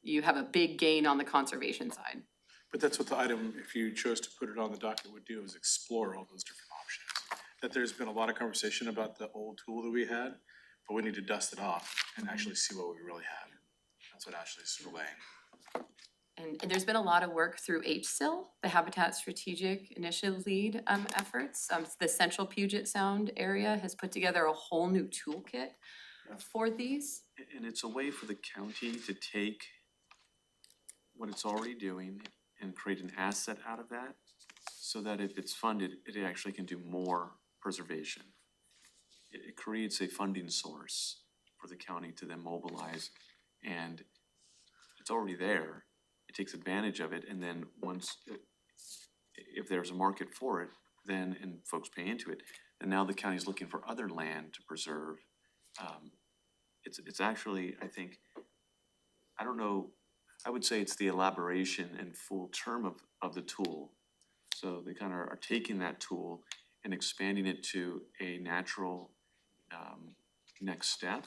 you have a big gain on the conservation side. But that's what the item, if you chose to put it on the docket, would do, is explore all those different options. That there's been a lot of conversation about the old tool that we had, but we need to dust it off and actually see what we really have. That's what Ashley's relaying. And there's been a lot of work through HSIL, the Habitat Strategic Initiative Lead efforts. The Central Puget Sound area has put together a whole new toolkit for these. And it's a way for the county to take what it's already doing and create an asset out of that, so that if it's funded, it actually can do more preservation. it creates a funding source for the county to then mobilize, and it's already there. It takes advantage of it, and then once, if there's a market for it, then, and folks pay into it, and now the county's looking for other land to preserve. It's actually, I think, I don't know, I would say it's the elaboration and full term of the tool. So they kind of are taking that tool and expanding it to a natural next step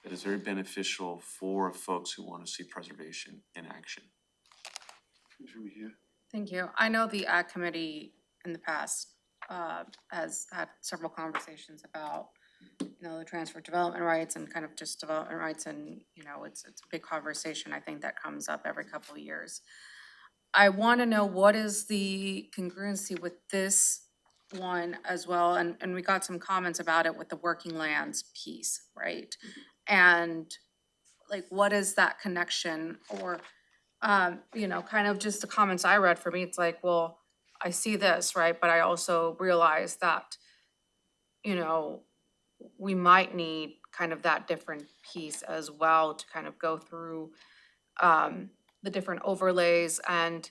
that is very beneficial for folks who want to see preservation in action. Commissioner Mejia? Thank you. I know the Ag Committee in the past has had several conversations about, the transfer of development rights and kind of just development rights, and, it's a big conversation, I think, that comes up every couple of years. I want to know what is the congruency with this one as well, and we got some comments about it with the working lands piece, right? And like, what is that connection, or, kind of just the comments I read, for me, it's like, well, I see this, right, but I also realize that, we might need kind of that different piece as well to kind of go through the different overlays and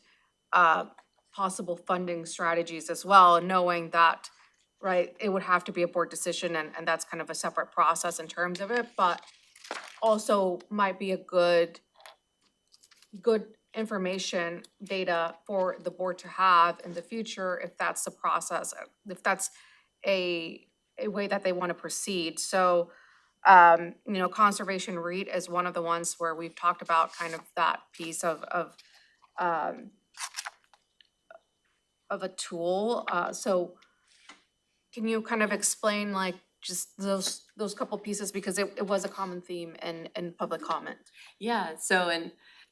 possible funding strategies as well, knowing that, right, it would have to be a board decision, and that's kind of a separate process in terms of it, but also might be a good information data for the board to have in the future if that's the process, if that's a way that they want to proceed. So, conservation REIT is one of the ones where we've talked about kind of that piece of a tool. So can you kind of explain like just those couple pieces, because it was a common theme in public comment? Yeah, so,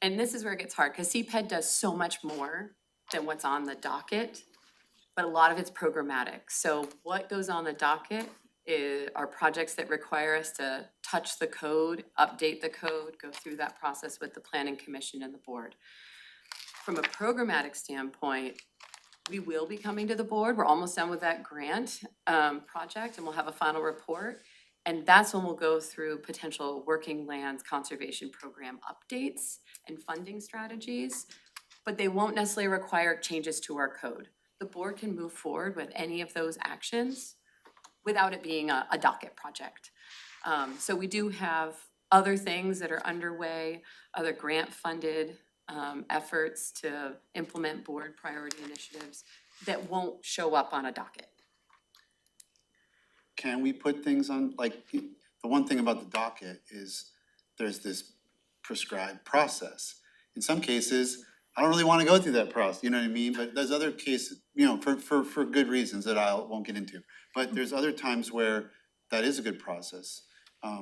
and this is where it gets hard, because CPED does so much more than what's on the docket, but a lot of it's programmatic. So what goes on the docket are projects that require us to touch the code, update the code, go through that process with the planning commission and the board. From a programmatic standpoint, we will be coming to the board. We're almost done with that grant project, and we'll have a final report. And that's when we'll go through potential working lands conservation program updates and funding strategies, but they won't necessarily require changes to our code. The board can move forward with any of those actions without it being a docket project. So we do have other things that are underway, other grant-funded efforts to implement board priority initiatives that won't show up on a docket. Can we put things on, like, the one thing about the docket is there's this prescribed process. In some cases, I don't really want to go through that process, you know what I mean? But there's other cases, for good reasons that I won't get into. But there's other times where that is a good process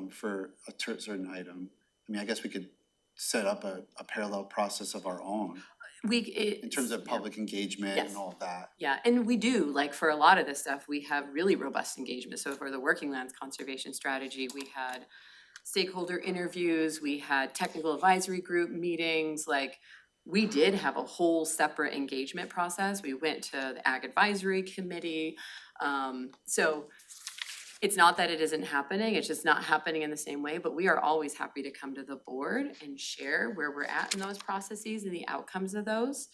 for a certain item. I mean, I guess we could set up a parallel process of our own in terms of public engagement and all that. Yeah, and we do, like for a lot of this stuff, we have really robust engagement. So for the working lands conservation strategy, we had stakeholder interviews, we had technical advisory group meetings, like we did have a whole separate engagement process. We went to the Ag Advisory Committee. So it's not that it isn't happening, it's just not happening in the same way, but we are always happy to come to the board and share where we're at in those processes and the outcomes of those.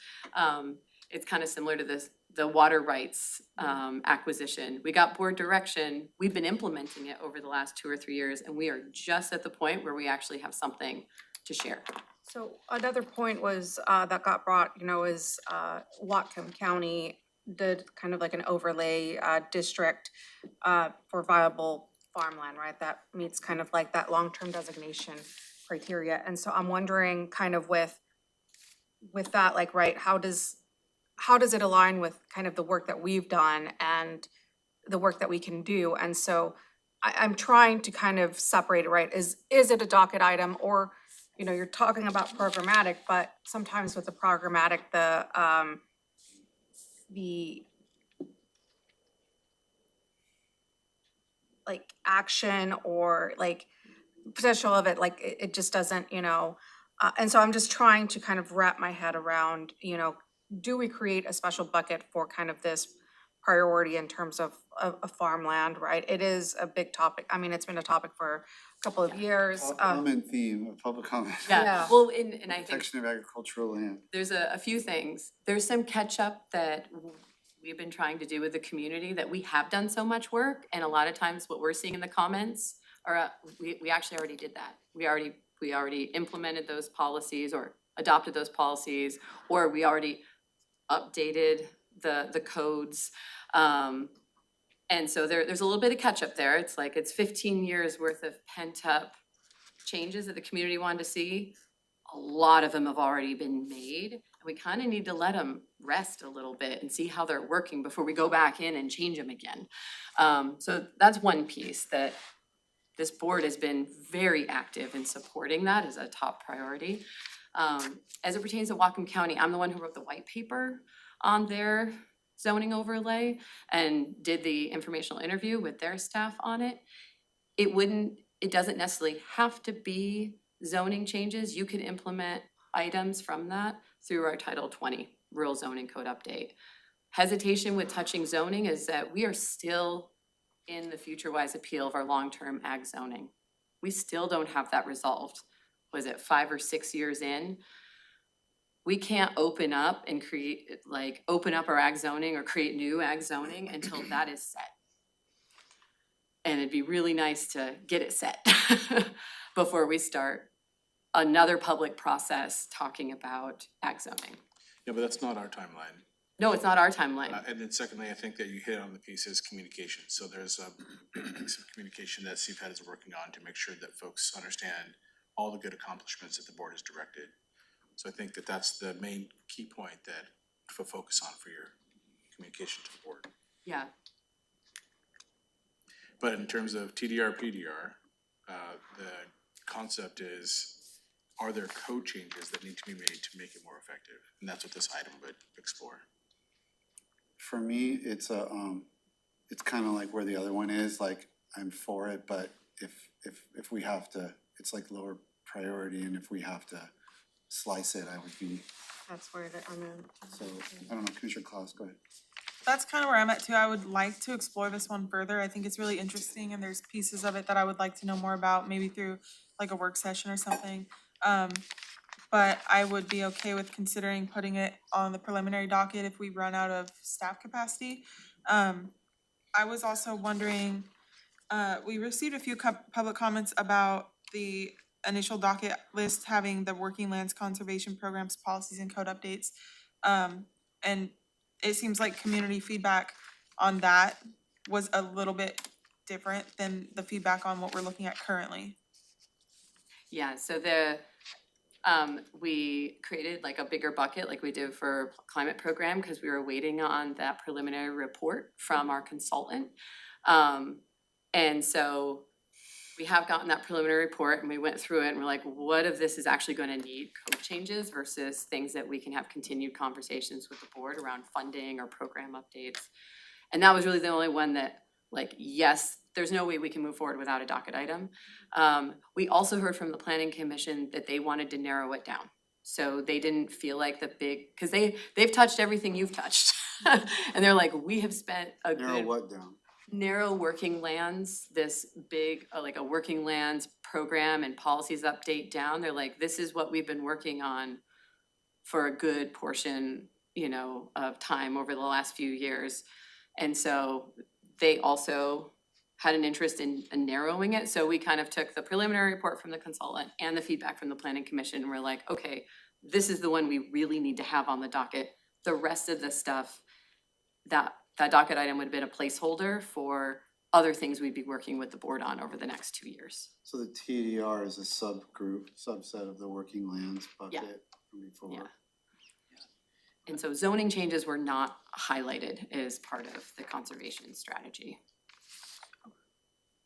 It's kind of similar to the water rights acquisition. We got board direction, we've been implementing it over the last 2 or 3 years, and we are just at the point where we actually have something to share. So another point was that got brought, is Whatcom County did kind of like an overlay district for viable farmland, right? That meets kind of like that long-term designation criteria. And so I'm wondering kind of with that, like, right, how does it align with kind of the work that we've done and the work that we can do? And so I'm trying to kind of separate it, right? Is it a docket item, or, you're talking about programmatic, but sometimes with the programmatic, the like action or like potential of it, like it just doesn't, and so I'm just trying to kind of wrap my head around, do we create a special bucket for kind of this priority in terms of farmland, right? It is a big topic. I mean, it's been a topic for a couple of years. Common theme of public comment. Yeah, well, and I think Protection of agricultural land. there's a few things. There's some catch up that we've been trying to do with the community, that we have done so much work, and a lot of times what we're seeing in the comments are, we actually already did that. We already implemented those policies or adopted those policies, or we already updated the codes. And so there's a little bit of catch up there. It's like, it's 15 years worth of pent up changes that the community wanted to see. A lot of them have already been made, and we kind of need to let them rest a little bit and see how they're working before we go back in and change them again. So that's one piece that this board has been very active in supporting. That as a top priority. As it pertains to Whatcom County, I'm the one who wrote the white paper on their zoning overlay and did the informational interview with their staff on it. It doesn't necessarily have to be zoning changes. You can implement items from that through our Title 20 Rural Zoning Code update. Hesitation with touching zoning is that we are still in the future-wise appeal of our long-term ag zoning. We still don't have that resolved. Was it 5 or 6 years in? We can't open up and open up our ag zoning or create new ag zoning until that is set. And it'd be really nice to get it set before we start another public process talking about ag zoning. Yeah, but that's not our timeline. No, it's not our timeline. And then secondly, I think that you hit on the piece is communication. So there's some communication that CPAD is working on to make sure that folks understand all the good accomplishments that the board has directed. So I think that that's the main key point that to focus on for your communication to the board. Yeah, But in terms of TDR, PDR, the concept is, are there code changes that need to be made to make it more effective? And that's what this item would explore. For me, it's kind of like where the other one is, like, I'm for it, but if we have to, it's like lower priority, and if we have to slice it, I would be, That's where I'm in. so, I don't know, Commissioner Klaus, go ahead. That's kind of where I'm at too. I would like to explore this one further. I think it's really interesting and there's pieces of it that I would like to know more about, maybe through like a work session or something. But I would be okay with considering putting it on the preliminary docket if we run out of staff capacity. I was also wondering, we received a few public comments about the initial docket list having the working lands conservation programs, policies and code updates. And it seems like community feedback on that was a little bit different than the feedback on what we're looking at currently. yeah, so we created like a bigger bucket like we did for climate program because we were waiting on that preliminary report from our consultant. And so we have gotten that preliminary report and we went through it and we're like, what of this is actually gonna need code changes versus things that we can have continued conversations with the board around funding or program updates. And that was really the only one that, like, yes, there's no way we can move forward without a docket item. We also heard from the planning commission that they wanted to narrow it down. So they didn't feel like the big, cause they've touched everything you've touched. And they're like, we have spent a Narrow good what down? narrow working lands, this big, like a working lands program and policies update down. They're like, this is what we've been working on for a good portion, of time over the last few years. And so they also had an interest in narrowing it. So we kind of took the preliminary report from the consultant and the feedback from the planning commission. And we're like, okay, this is the one we really need to have on the docket. The rest of the stuff, that docket item would have been a placeholder for other things we'd be working with the board on over the next 2 years. So the TDR is a subset of the working lands bucket moving forward. Yeah. And so zoning changes were not highlighted as part of the conservation strategy.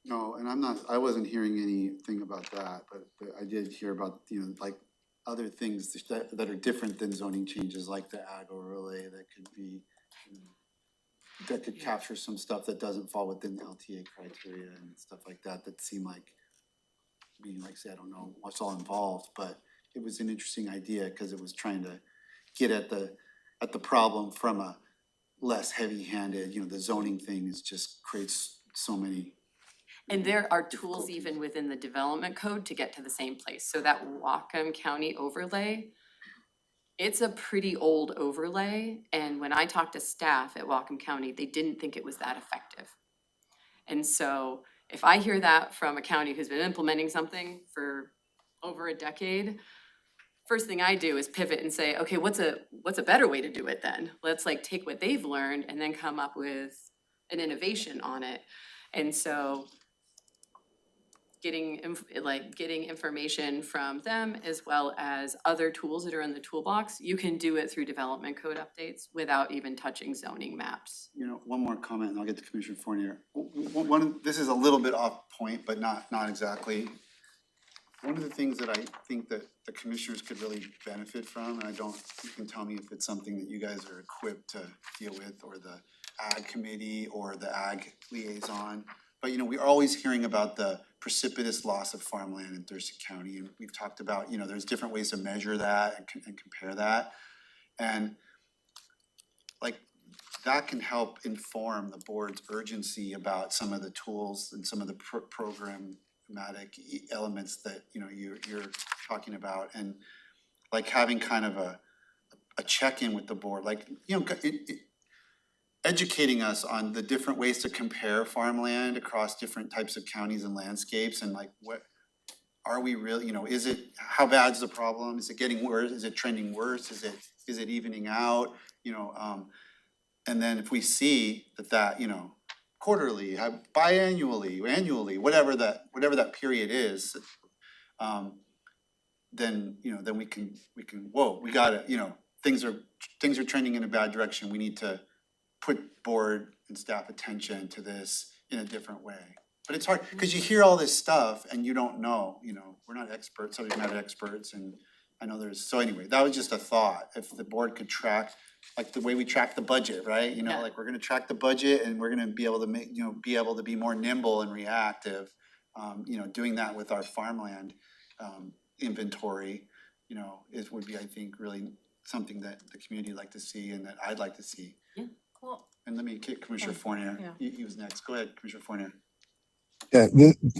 No, and I wasn't hearing anything about that, but I did hear about, like other things that are different than zoning changes, like the ag overlay that could be, that could capture some stuff that doesn't fall within the LTA criteria and stuff like that, that seem like being, like, say, I don't know what's all involved, but it was an interesting idea because it was trying to get at the problem from a less heavy-handed, the zoning thing is just creates so many. And there are tools difficulties. even within the development code to get to the same place. So that Whatcom County overlay, it's a pretty old overlay. And when I talked to staff at Whatcom County, they didn't think it was that effective. And so if I hear that from a county who's been implementing something for over a decade, first thing I do is pivot and say, okay, what's a better way to do it then? Let's like take what they've learned and then come up with an innovation on it. And so getting information from them as well as other tools that are in the toolbox, you can do it through development code updates without even touching zoning maps. One more comment and I'll get to Commissioner Fournier. This is a little bit off point, but not exactly. One of the things that I think that the commissioners could really benefit from, and you can tell me if it's something that you guys are equipped to deal with, or the ag committee or the ag liaison. But we're always hearing about the precipitous loss of farmland in Thurston County, and we've talked about, there's different ways to measure that and compare that. And like, that can help inform the board's urgency about some of the tools and some of the programmatic elements that, you're talking about. And like having kind of a check-in with the board, like, educating us on the different ways to compare farmland across different types of counties and landscapes, and like, what are we really, how bad's the problem? Is it getting worse? Is it trending worse? Is it evening out? And then if we see that, quarterly, biannually, annually, whatever that period is, then we can, whoa, we gotta, things are trending in a bad direction. We need to put board and staff attention to this in a different way. But it's hard, because you hear all this stuff and you don't know, we're not experts, subject matter experts, and I know so anyway, that was just a thought. If the board could track, like the way we track the budget, right? Like we're gonna track the budget and we're gonna be able to be more nimble and reactive. Doing that with our farmland inventory, would be, I think, really something that the community would like to see and that I'd like to see. Yeah, cool. And let me kick Commissioner Fournier. He was next. Go ahead, Commissioner Fournier. Yeah,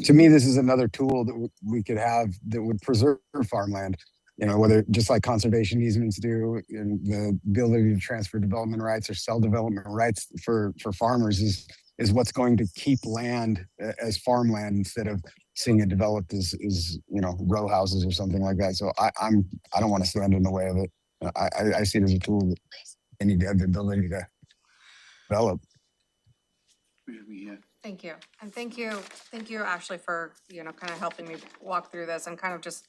to me, this is another tool that we could have that would preserve farmland. Whether just like conservation easements do, and the ability to transfer development rights or sell development rights for farmers is what's going to keep land as farmland instead of seeing it developed as row houses or something like that. So I don't want to stand in the way of it. I see it as a tool that they need to have the ability to develop. Yeah. Thank you. And thank you, Ashley, for, kind of helping me walk through this and kind of just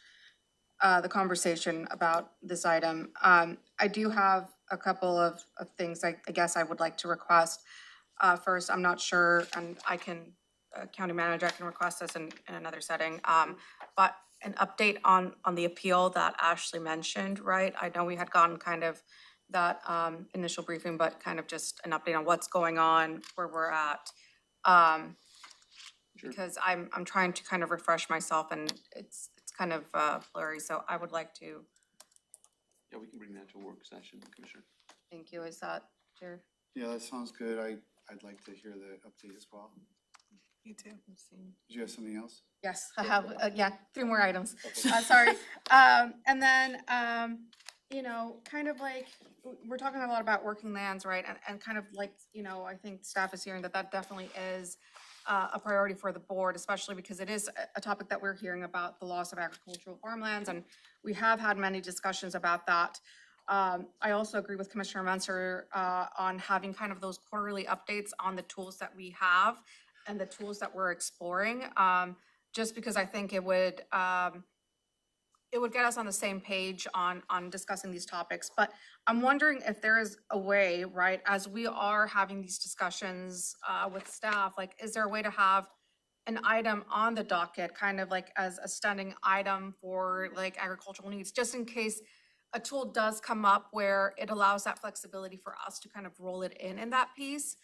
the conversation about this item. I do have a couple of things I guess I would like to request. First, I'm not sure, and county manager, I can request this in another setting, but an update on the appeal that Ashley mentioned, right? I know we had gotten kind of that initial briefing, but kind of just an update on what's going on, where we're at. Because I'm trying to kind of refresh myself, and it's kind of blurry, so I would like to. Yeah, we can bring that to a work session, Commissioner. Thank you. Is that Chair? Yeah, that sounds good. I'd like to hear the update as well. Me too. Did you have something else? Yes, I have, 3 more items. Sorry. And then, kind of like, we're talking a lot about working lands, right? And kind of like, I think staff is hearing that definitely is a priority for the board, especially because it is a topic that we're hearing about, the loss of agricultural farmlands, and we have had many discussions about that. I also agree with Commissioner Menser on having kind of those quarterly updates on the tools that we have and the tools that we're exploring, just because I think it would get us on the same page on discussing these topics. But I'm wondering if there is a way, right, as we are having these discussions with staff, like, is there a way to have an item on the docket, kind of like as a standing item for like agricultural needs, just in case a tool does come up where it allows that flexibility for us to kind of roll it in that piece?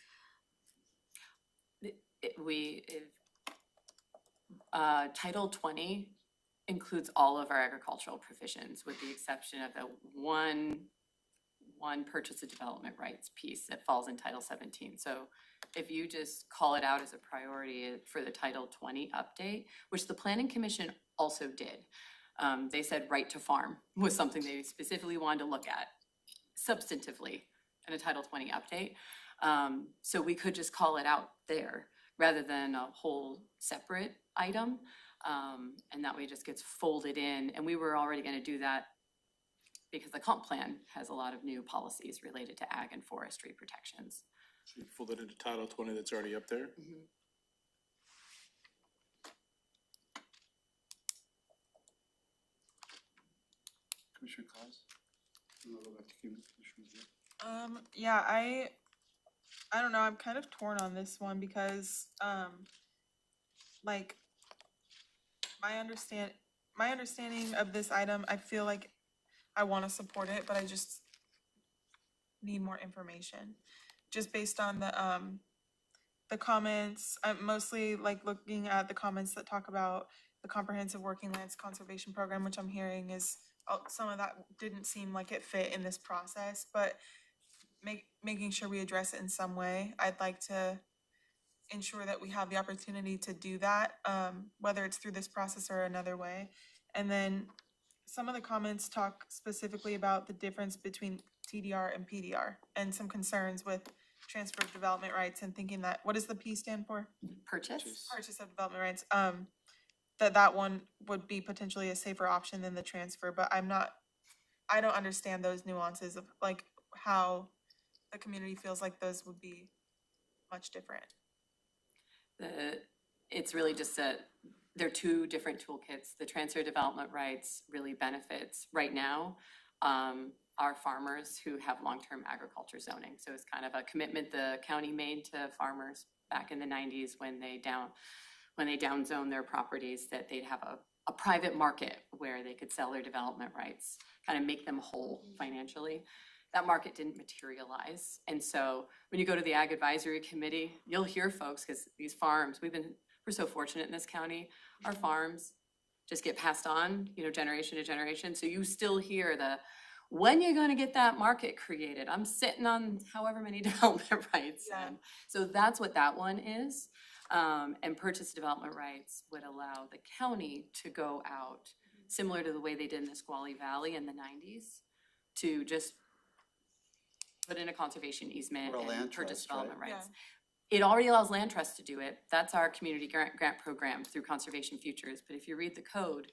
Title 20 includes all of our agricultural provisions with the exception of the one one purchase of development rights piece that falls in Title 17. So if you just call it out as a priority for the Title 20 update, which the Planning Commission also did, they said right to farm was something they specifically wanted to look at substantively in a Title 20 update. So we could just call it out there rather than a whole separate item. And that way it just gets folded in. And we were already gonna do that because the comp plan has a lot of new policies related to ag and forestry protections. So you fold it into Title 20 that's already up there. Commissioner Claus? I'll go back to you, Commissioner Zia. Yeah, I don't know, I'm kind of torn on this one because, like, my understanding of this item, I feel like I wanna support it, but I just need more information. Just based on the comments, I'm mostly like looking at the comments that talk about the Comprehensive Working Lands Conservation Program, which I'm hearing is, some of that didn't seem like it fit in this process, but making sure we address it in some way. I'd like to ensure that we have the opportunity to do that, whether it's through this process or another way. And then some of the comments talk specifically about the difference between TDR and PDR and some concerns with transfer of development rights and thinking that, what does the P stand for? Purchase? Purchase of development rights. That one would be potentially a safer option than the transfer, but I don't understand those nuances of like how the community feels like those would be much different. It's really just they're two different toolkits. The transfer development rights really benefits right now our farmers who have long-term agriculture zoning. So it's kind of a commitment the county made to farmers back in the 90s when they downzone their properties, that they'd have a private market where they could sell their development rights, kind of make them whole financially. That market didn't materialize. And so when you go to the Ag Advisory Committee, you'll hear folks, because these farms, we're so fortunate in this county, our farms just get passed on, generation to generation. So you still hear when you're gonna get that market created? I'm sitting on however many development rights. Yeah. So that's what that one is. And purchase development rights would allow the county to go out, similar to the way they did in the Nisqually Valley in the 90s, to just put in a conservation easement Or a land and purchase trust, right? development rights. It already allows land trusts to do it. That's our community grant program through Conservation Futures. But if you read the code,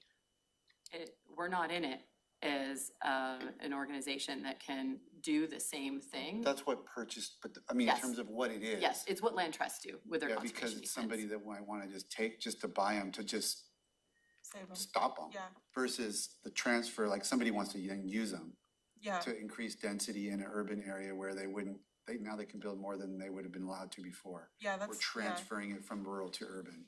we're not in it as an organization that can do the same thing. That's what purchased, but I mean, in Yes. terms of what it is. Yes, it's what land trusts do with their Yeah, conservation because easements. it's somebody that might wanna just take, just to buy them, to just Save them. stop them. Yeah, Versus the transfer, like somebody wants to then use them yeah, to increase density in an urban area where now they can build more than they would have been allowed to before. yeah, We're that's, yeah, transferring it from rural to urban.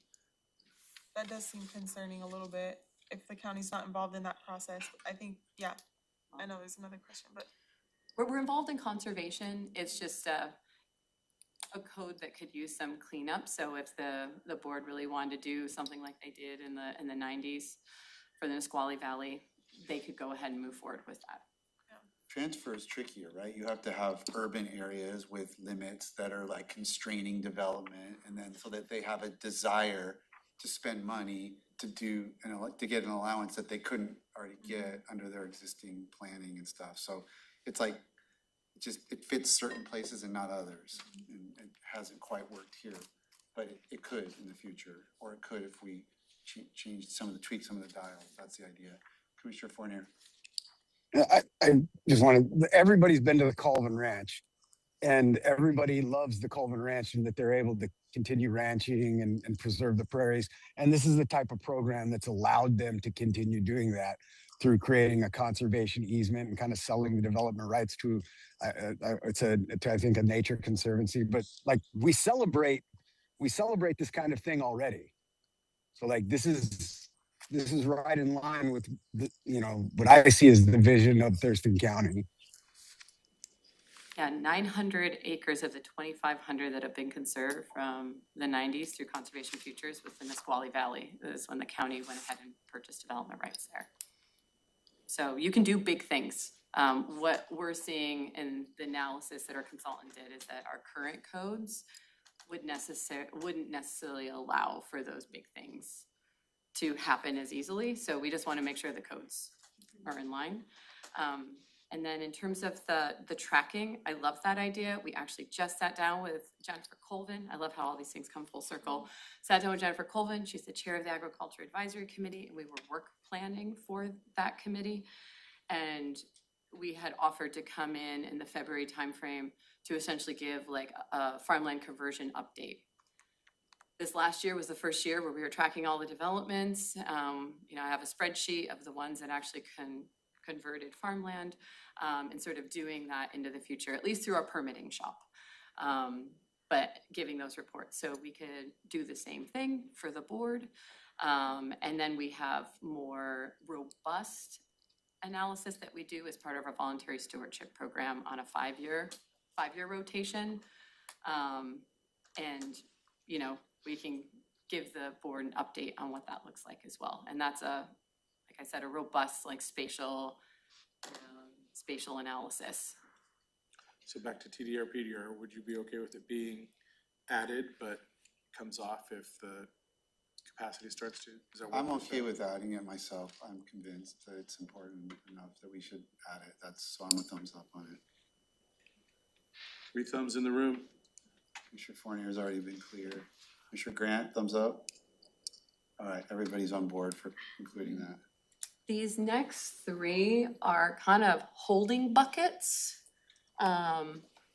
that does seem concerning a little bit if the county's not involved in that process. I think, yeah, I know there's another question, but We're involved in conservation. It's just a code that could use some cleanup. So if the board really wanted to do something like they did in the 90s for the Nisqually Valley, they could go ahead and move forward with that. Transfer is trickier, right? You have to have urban areas with limits that are like constraining development, and then so that they have a desire to spend money to get an allowance that they couldn't already get under their existing planning and stuff. So it's like, it fits certain places and not others, and it hasn't quite worked here. But it could in the future, or it could if we tweak some of the dials. That's the idea. Commissioner Fournier. I just wanted, everybody's been to the Colvin Ranch, and everybody loves the Colvin Ranch and that they're able to continue ranching and preserve the prairies. And this is the type of program that's allowed them to continue doing that through creating a conservation easement and kind of selling the development rights to, I think, a nature conservancy. But like, we celebrate this kind of thing already. So like, this is right in line with what I see as the vision of Thurston County. Yeah, 900 acres of the 2,500 that have been conserved from the 90s through Conservation Futures with the Nisqually Valley is when the county went ahead and purchased development rights there. So you can do big things What we're seeing in the analysis that our consultant did is that our current codes wouldn't necessarily allow for those big things to happen as easily, so we just wanna make sure the codes are in line. And then in terms of the tracking, I love that idea. We actually just sat down with Jennifer Colvin. I love how all these things come full circle. Sat down with Jennifer Colvin, she's the chair of the Agriculture Advisory Committee, and we were work planning for that committee. And we had offered to come in the February timeframe to essentially give like a farmland conversion update. This last year was the first year where we were tracking all the developments. I have a spreadsheet of the ones that actually converted farmland, and sort of doing that into the future, at least through our permitting shop. But giving those reports, so we could do the same thing for the board. And then we have more robust analysis that we do as part of our voluntary stewardship program on a five-year rotation. And, we can give the board an update on what that looks like as well. And that's like I said, a robust, like spatial analysis. So back to TDR, PDR, would you be okay with it being added but comes off if the capacity starts to, is that what? I'm okay with adding it myself. I'm convinced that it's important enough that we should add it. So I'm a thumbs up on it. 3 thumbs in the room. Commissioner Fournier's already been clear. Commissioner Grant, thumbs up. All right, everybody's on board for including that. These next 3 are kind of holding buckets.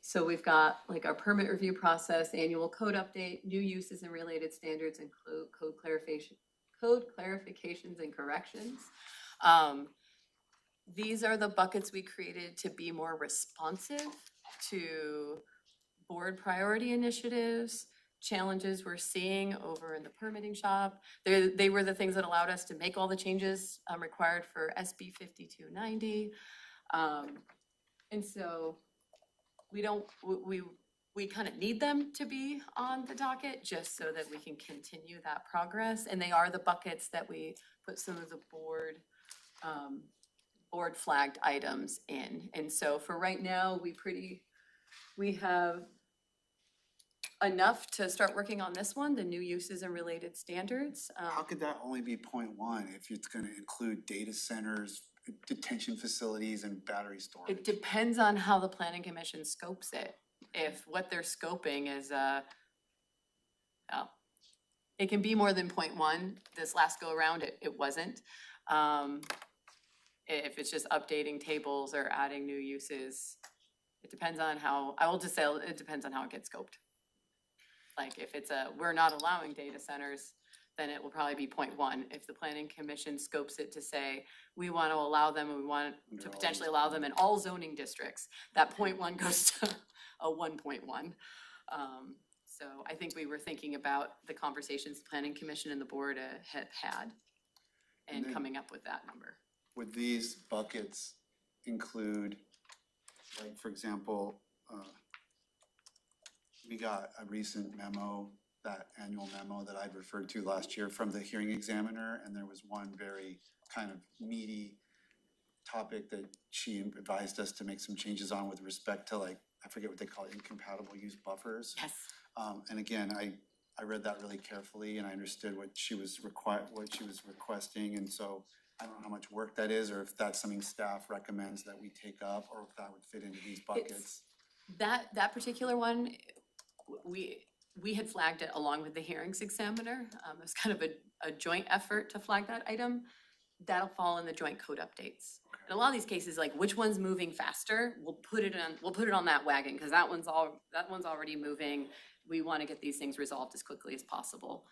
So we've got like our permit review process, annual code update, new uses and related standards, and code clarifications and corrections. These are the buckets we created to be more responsive to board priority initiatives, challenges we're seeing over in the permitting shop. They were the things that allowed us to make all the changes required for SB 5290. And so we kind of need them to be on the docket just so that we can continue that progress. And they are the buckets that we put some of the board flagged items in. And so for right now, we have enough to start working on this one, the new uses and related standards. How could that only be 0.1 if it's gonna include data centers, detention facilities, and battery storage? It depends on how the planning commission scopes it. If what they're scoping is it can be more than 0.1. This last go around, it wasn't. If it's just updating tables or adding new uses, it depends on how, I will just say, it depends on how it gets scoped. Like if it's we're not allowing data centers, then it will probably be 0.1. If the planning commission scopes it to say, we want to allow them and we want to potentially allow them in all zoning districts, that 0.1 goes to a 1.1. So I think we were thinking about the conversations the planning commission and the board had and then coming up with that number. Would these buckets include, like, for example, we got a recent memo, that annual memo that I'd referred to last year from the hearing examiner, and there was one very kind of meaty topic that she advised us to make some changes on with respect to, like, I forget what they call it, incompatible use buffers. Yes. And again, I read that really carefully and I understood what she was requesting, and so I don't know how much work that is, or if that's something staff recommends that we take up, or if that would fit into these buckets. That particular one, we had flagged it along with the hearings examiner. It was kind of a joint effort to flag that item. That'll fall in the joint code updates. In a lot of these cases, like which one's moving faster, we'll put it on that wagon, because that one's already moving. We want to get these things resolved as quickly as possible.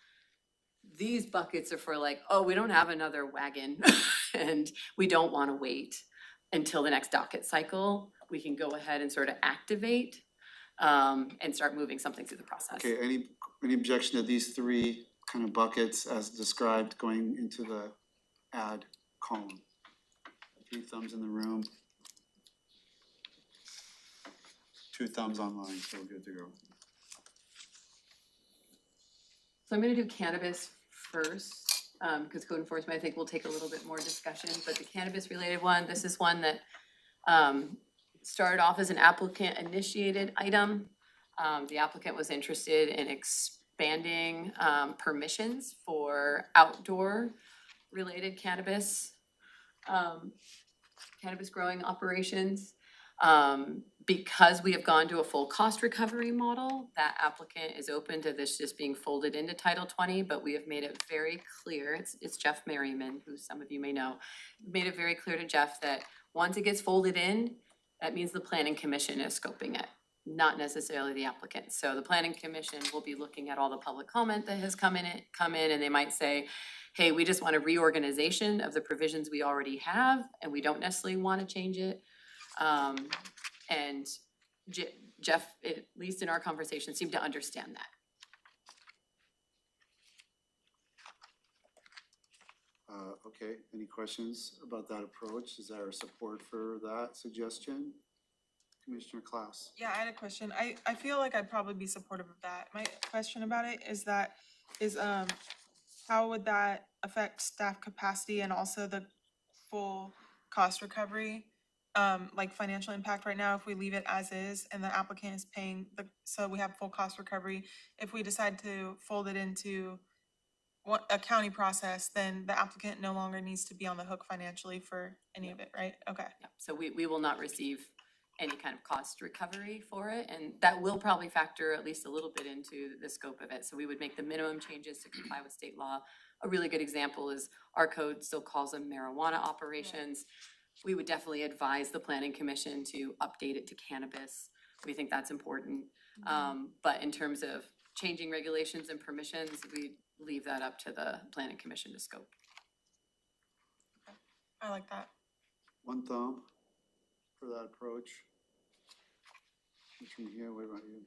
These buckets are for like, oh, we don't have another wagon and we don't want to wait until the next docket cycle. We can go ahead and sort of activate and start moving something through the process. Okay, any objection to these 3 kind of buckets as described going into the add column? 3 thumbs in the room. 2 thumbs online, so we're good to go. So I'm gonna do cannabis first, because code enforcement, I think, will take a little bit more discussion, but the cannabis related one, this is one that Started off as an applicant-initiated item. The applicant was interested in expanding permissions for outdoor-related cannabis growing operations. Because we have gone to a full cost recovery model, that applicant is open to this just being folded into Title 20, but we have made it very clear, it's Jeff Merriman, who some of you may know, made it very clear to Jeff that once it gets folded in, that means the planning commission is scoping it, not necessarily the applicant. So the planning commission will be looking at all the public comment that has come in, and they might say, hey, we just want a reorganization of the provisions we already have, and we don't necessarily want to change it. And Jeff, at least in our conversation, seemed to understand that. Okay, any questions about that approach? Is there support for that suggestion? Commissioner Klaus? Yeah, I had a question. I feel like I'd probably be supportive of that. My question about it is how would that affect staff capacity and also the full cost recovery? Like financial impact right now, if we leave it as is and the applicant is paying so we have full cost recovery. If we decide to fold it into a county process, then the applicant no longer needs to be on the hook financially for any of it, right? Okay. Yeah, so we will not receive any kind of cost recovery for it, and that will probably factor at least a little bit into the scope of it. So we would make the minimum changes to comply with state law. A really good example is our code still calls them marijuana operations. We would definitely advise the planning commission to update it to cannabis. We think that's important. But in terms of changing regulations and permissions, we leave that up to the planning commission to scope. I like that. One thumb for that approach. Commissioner here, what about you?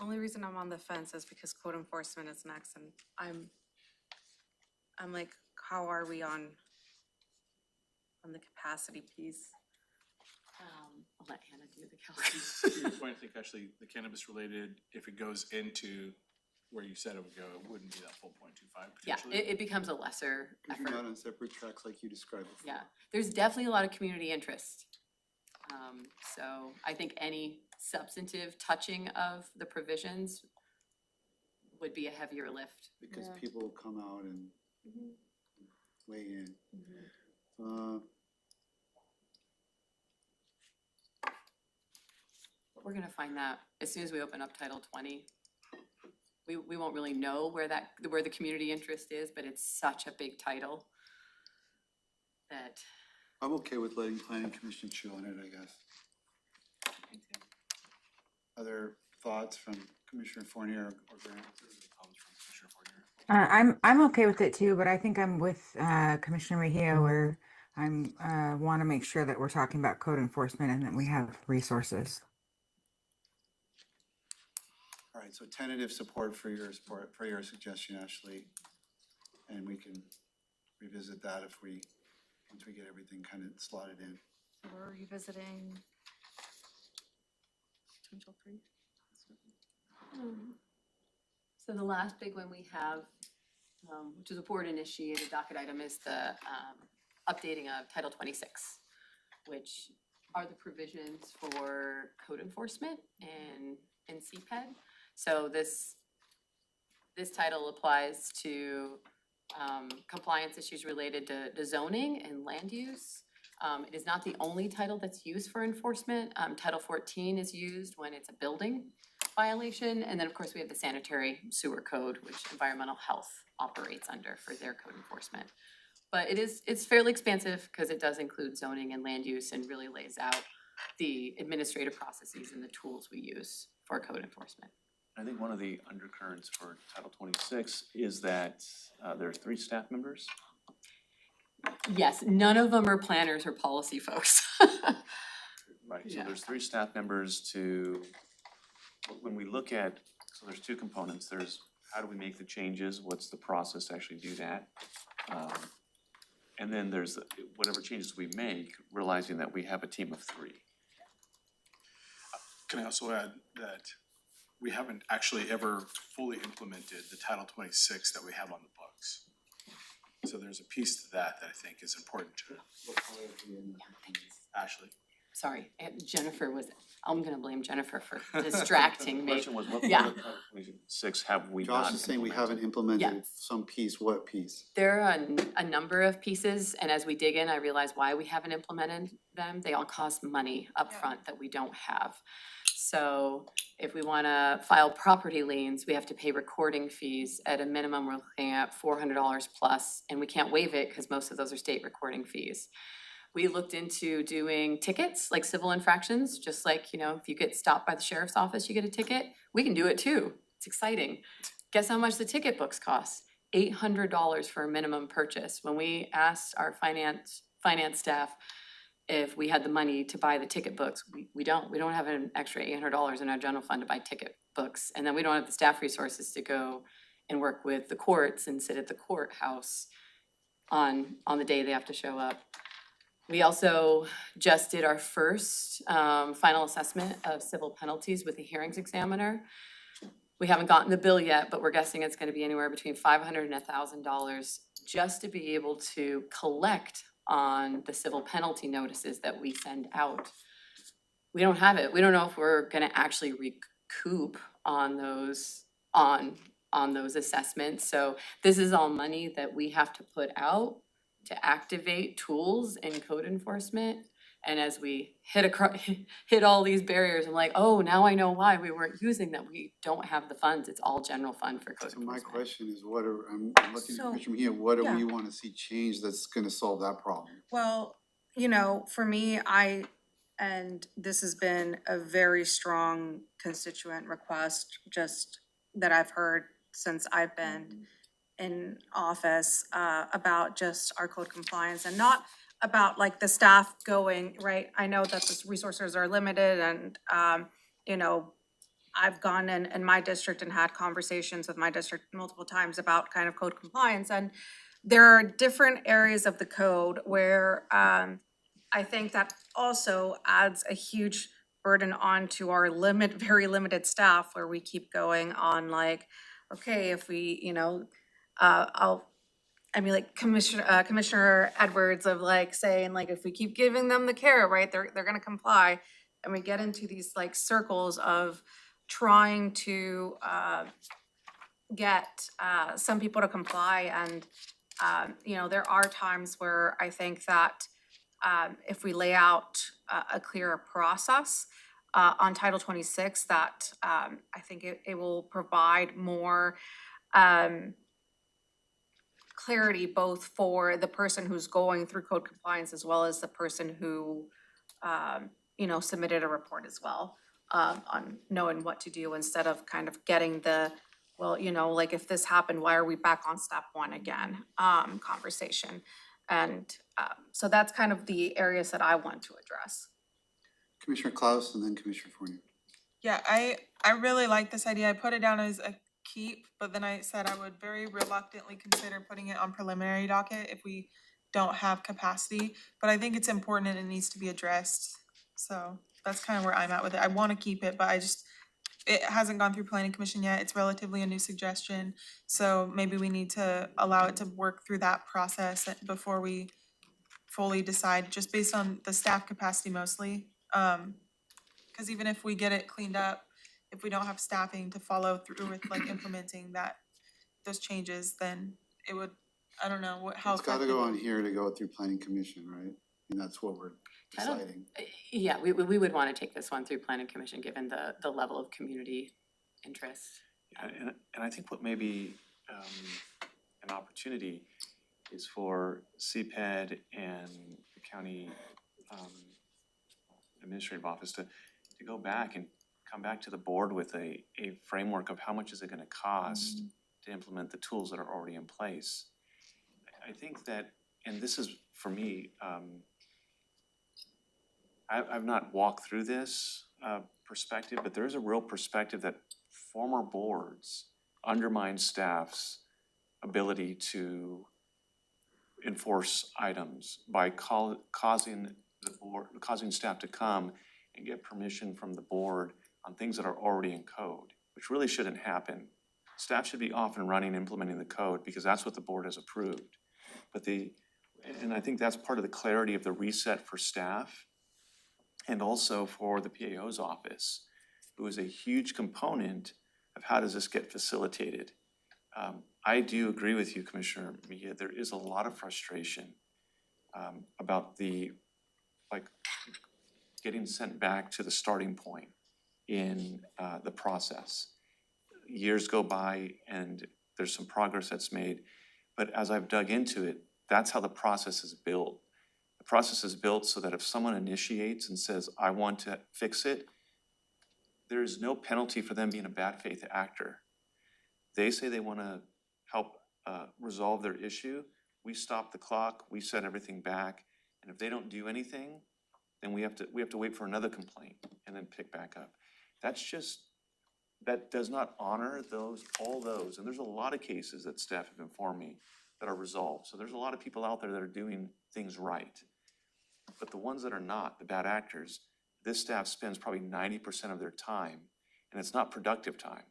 Only reason I'm on the fence is because code enforcement is next, and I'm like, how are we on the capacity piece? I'll let Hannah do the calculation. To your point, I think actually the cannabis related, if it goes into where you said it would go, it wouldn't be that full 0.25 Yeah, potentially. it becomes a lesser If you're effort. not on separate tracks like you described before. Yeah, there's definitely a lot of community interest. So I think any substantive touching of the provisions would be a heavier lift. Because Yeah. people will come out and weigh in. We're gonna find that as soon as we open up Title 20. We won't really know where the community interest is, but it's such a big title that. I'm okay with letting planning commission chew on it, I guess. Other thoughts from Commissioner Fournier or Grant? I'm okay with it too, but I think I'm with Commissioner Mejia where want to make sure that we're talking about code enforcement and that we have resources. All right, so tentative support for your suggestion, Ashley. And we can revisit that once we get everything kind of slotted in. We're revisiting. Potential 3. So the last big one we have, which is a board initiated docket item, is the updating of Title 26, which are the provisions for code enforcement and CPED. So this title applies to compliance issues related to zoning and land use. It is not the only title that's used for enforcement. Title 14 is used when it's a building violation. And then, of course, we have the sanitary sewer code, which environmental health operates under for their code enforcement. But it's fairly expansive because it does include zoning and land use and really lays out the administrative processes and the tools we use for code enforcement. I think one of the undercurrents for Title 26 is that there are 3 staff members. Yes, none of them are planners or policy folks. Right, so Yeah. there's 3 staff members when we look at, so there's 2 components. There's how do we make the changes? What's the process to actually do that? And then there's whatever changes we make, realizing that we have a team of 3. Can I also add that we haven't actually ever fully implemented the Title 26 that we have on the books. So there's a piece to that that I think is important to Ashley. Sorry, and Jennifer was, I'm gonna blame Jennifer for distracting The me. question was, what Yeah. part of Title 26 have we not Josh is saying we implemented? haven't implemented Yes. some piece, what piece? There are a number of pieces, and as we dig in, I realize why we haven't implemented them. They all cost money upfront that we don't have. So if we wanna file property liens, we have to pay recording fees. At a minimum, we're looking at $400 plus, and we can't waive it because most of those are state recording fees. We looked into doing tickets, like civil infractions, just like, you know, if you get stopped by the sheriff's office, you get a ticket. We can do it too. It's exciting. Guess how much the ticket books cost? $800 for a minimum purchase. When we asked our finance staff if we had the money to buy the ticket books, we don't have an extra $800 in our general fund to buy ticket books. And then we don't have the staff resources to go and work with the courts and sit at the courthouse on the day they have to show up. We also just did our first final assessment of civil penalties with the hearings examiner. We haven't gotten the bill yet, but we're guessing it's gonna be anywhere between $500 and $1,000 just to be able to collect on the civil penalty notices that we send out. We don't have it. We don't know if we're gonna actually recoup on those, on those assessments. So this is all money that we have to put out to activate tools in code enforcement. And as we hit all these barriers, I'm like, oh, now I know why we weren't using them. We don't have the funds. It's all general fund for code So my enforcement. question is, what are, I'm looking at So, Commissioner Mejia, what do yeah. we wanna see changed that's gonna solve that problem? Well, for me, and this has been a very strong constituent request just that I've heard since I've been in office, about just our code compliance and not about like the staff going, right? I know that the resources are limited and, I've gone in my district and had conversations with my district multiple times about kind of code compliance. And there are different areas of the code where, I think that also adds a huge burden onto our very limited staff where we keep going on like, okay, if we, like Commissioner Edwards of like saying like, if we keep giving them the care, right, they're gonna comply. And we get into these like circles of trying to get some people to comply and there are times where I think that if we lay out a clearer process on Title 26, that I think it will provide more clarity both for the person who's going through code compliance as well as the person who submitted a report as well, on knowing what to do instead of kind of getting the, well, like if this happened, why are we back on step one again, conversation. And so that's kind of the areas that I want to address. Commissioner Klaus and then Commissioner Fournier. Yeah, I really like this idea. I put it down as a keep, but then I said I would very reluctantly consider putting it on preliminary docket if we don't have capacity. But I think it's important and it needs to be addressed. So that's kind of where I'm at with it. I want to keep it, but it hasn't gone through planning commission yet. It's relatively a new suggestion. So maybe we need to allow it to work through that process before we fully decide, just based on the staff capacity mostly. Cause even if we get it cleaned up, if we don't have staffing to follow through with like implementing those changes, then it would, I don't know how. It's gotta go on here to go through planning commission, right? And that's what we're deciding. Yeah, we would want to take this one through planning commission, given the level of community interest. Yeah, and I think what may be an opportunity is for CPED and the county administrative office to go back and come back to the board with a framework of how much is it gonna cost to implement the tools that are already in place. I think that, and this is for me, I've not walked through this perspective, but there's a real perspective that former boards undermine staff's ability to enforce items by causing staff to come and get permission from the board on things that are already in code, which really shouldn't happen. Staff should be off and running implementing the code because that's what the board has approved. But and I think that's part of the clarity of the reset for staff and also for the PAO's office. It was a huge component of how does this get facilitated. I do agree with you, Commissioner Mejia. There is a lot of frustration about getting sent back to the starting point in the process. Years go by and there's some progress that's made, but as I've dug into it, that's how the process is built. The process is built so that if someone initiates and says, I want to fix it, there is no penalty for them being a bad faith actor. They say they want to help resolve their issue, we stop the clock, we set everything back, and if they don't do anything, then we have to wait for another complaint and then pick back up. That does not honor all those, and there's a lot of cases that staff have informed me that are resolved. So there's a lot of people out there that are doing things right. But the ones that are not, the bad actors, this staff spends probably 90% of their time, and it's not productive time.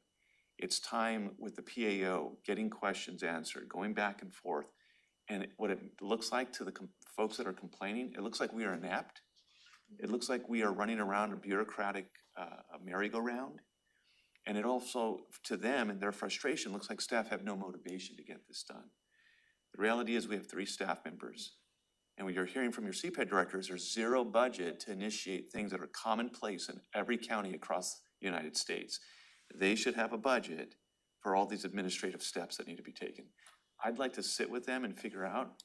It's time with the PAO, getting questions answered, going back and forth. And what it looks like to the folks that are complaining, it looks like we are inept. It looks like we are running around a bureaucratic merry-go-round. And it also, to them and their frustration, looks like staff have no motivation to get this done. The reality is we have 3 staff members. And what you're hearing from your CPED directors, there's zero budget to initiate things that are commonplace in every county across the United States. They should have a budget for all these administrative steps that need to be taken. I'd like to sit with them and figure out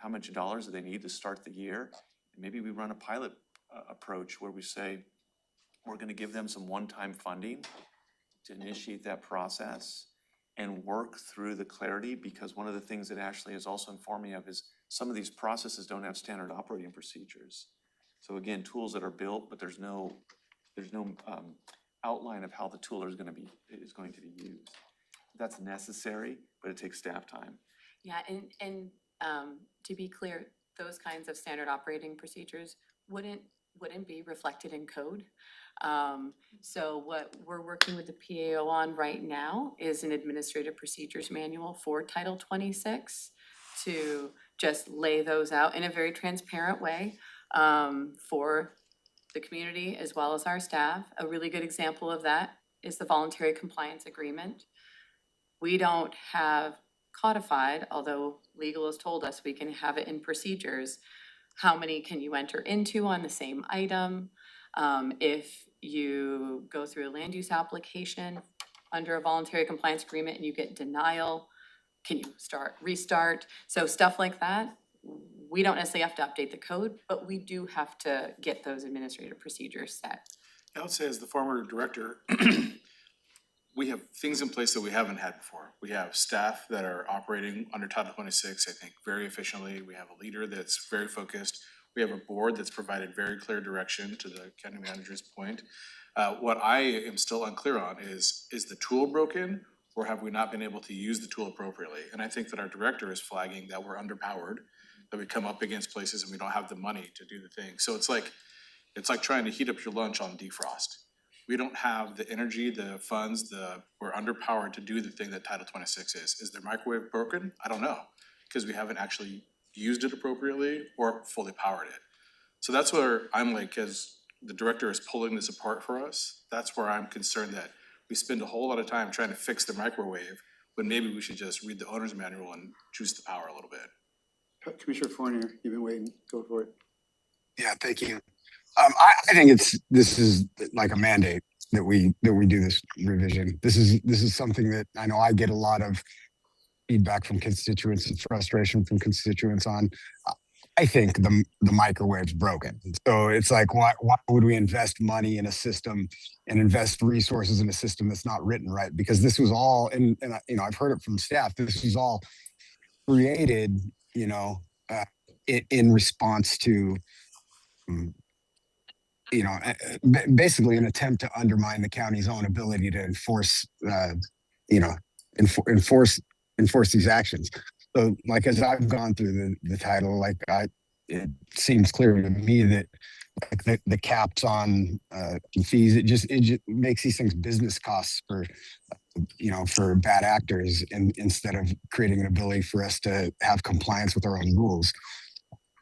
how much dollars do they need to start the year. And maybe we run a pilot approach where we say, we're gonna give them some one-time funding to initiate that process and work through the clarity, because one of the things that Ashley has also informed me of is some of these processes don't have standard operating procedures. So again, tools that are built, but there's no outline of how the tool is going to be used. That's necessary, but it takes staff time. Yeah, and to be clear, those kinds of standard operating procedures wouldn't be reflected in code. So what we're working with the PAO on right now is an administrative procedures manual for Title 26 to just lay those out in a very transparent way for the community as well as our staff. A really good example of that is the voluntary compliance agreement. We don't have codified, although legal has told us we can have it in procedures, how many can you enter into on the same item? If you go through a land use application under a voluntary compliance agreement and you get denial, can you restart? So stuff like that, we don't necessarily have to update the code, but we do have to get those administrative procedures set. I would say as the former director, we have things in place that we haven't had before. We have staff that are operating under Title 26, I think, very efficiently. We have a leader that's very focused. We have a board that's provided very clear direction, to the county manager's point. What I am still unclear on is the tool broken, or have we not been able to use the tool appropriately? And I think that our director is flagging that we're underpowered, that we come up against places and we don't have the money to do the thing. So it's like trying to heat up your lunch on defrost. We don't have the energy, the funds, we're underpowered to do the thing that Title 26 is. Is their microwave broken? I don't know, because we haven't actually used it appropriately or fully powered it. So that's where I'm like, as the director is pulling this apart for us, that's where I'm concerned that we spend a whole lot of time trying to fix the microwave, when maybe we should just read the owner's manual and choose the power a little bit. Commissioner Fournier, you've been waiting, go for it. Yeah, thank you. I think this is like a mandate that we do this revision. This is something that I know I get a lot of feedback from constituents and frustration from constituents on. I think the microwave's broken. So it's like, why would we invest money in a system and invest resources in a system that's not written right? Because this was all, and I've heard it from staff, this was all created, in response to, basically an attempt to undermine the county's own ability to enforce these actions. So, like, as I've gone through the title, it seems clear to me that the caps on fees, it just makes these things business costs for for bad actors, and instead of creating an ability for us to have compliance with our own rules.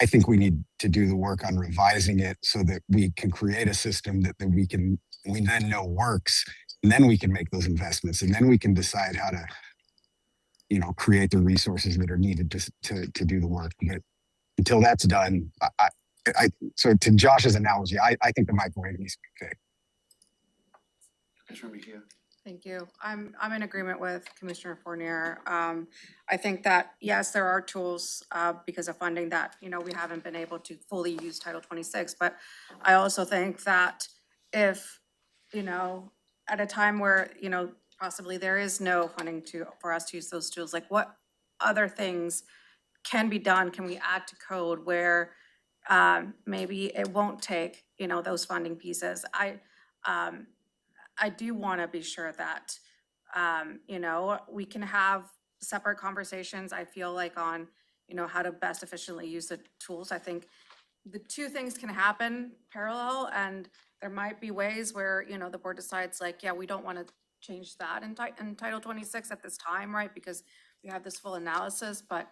I think we need to do the work on revising it so that we can create a system that we then know works, and then we can make those investments, and then we can decide how to, create the resources that are needed to do the work. But until that's done, so to Josh's analogy, I think the microwave needs to be fixed. Commissioner Mejia. Thank you. I'm in agreement with Commissioner Fournier. I think that, yes, there are tools, because of funding that, we haven't been able to fully use Title 26, but I also think that if, at a time where, possibly there is no funding for us to use those tools, like what other things can be done? Can we add to code where maybe it won't take, those funding pieces? I do want to be sure that, we can have separate conversations, I feel like, on, how to best efficiently use the tools. I think the two things can happen parallel, and there might be ways where, the board decides like, yeah, we don't want to change that in Title 26 at this time, right? Because we have this full analysis, but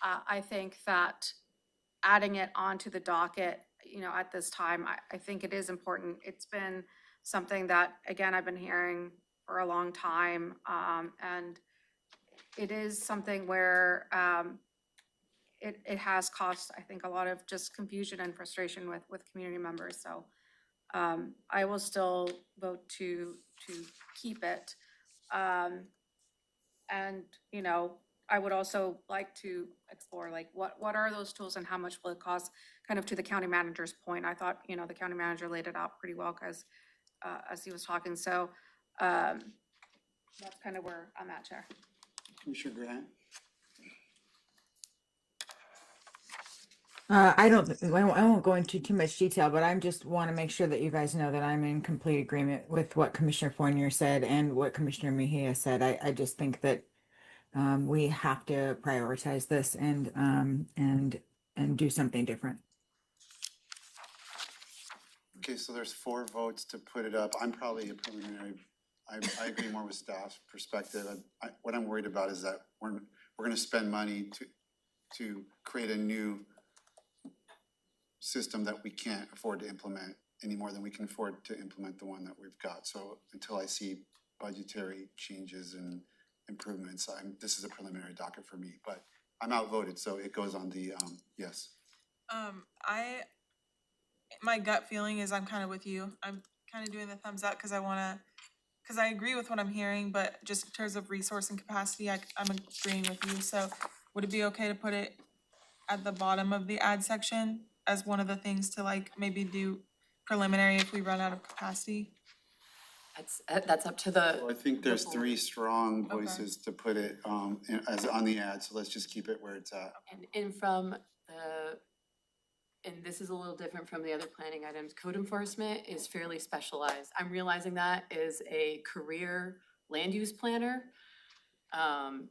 I think that adding it onto the docket, at this time, I think it is important. It's been something that, again, I've been hearing for a long time, and it is something where it has caused, I think, a lot of just confusion and frustration with community members. So I will still vote to keep it. And, I would also like to explore like what are those tools and how much will it cost, kind of to the county manager's point. I thought, the county manager laid it out pretty well as he was talking. So that's kind of where I'm at, Chair. Commissioner Grant. I won't go into too much detail, but I just want to make sure that you guys know that I'm in complete agreement with what Commissioner Fournier said and what Commissioner Mejia said. I just think that we have to prioritize this and do something different. Okay, so there's 4 votes to put it up. I'm probably a preliminary. I agree more with staff's perspective. What I'm worried about is that we're going to spend money to create a new system that we can't afford to implement any more than we can afford to implement the one that we've got. So until I see budgetary changes and improvements, this is a preliminary docket for me, but I'm outvoted, so it goes on the yes. My gut feeling is I'm kind of with you. I'm kind of doing the thumbs up because I agree with what I'm hearing, but just in terms of resource and capacity, I'm agreeing with you. So would it be okay to put it at the bottom of the ad section as one of the things to like maybe do preliminary if we run out of capacity? That's up to the. Well, I think there's 3 strong Okay. voices to put it as on the ad, so let's just keep it where it's at. And this is a little different from the other planning items. Code enforcement is fairly specialized. I'm realizing that as a career land use planner.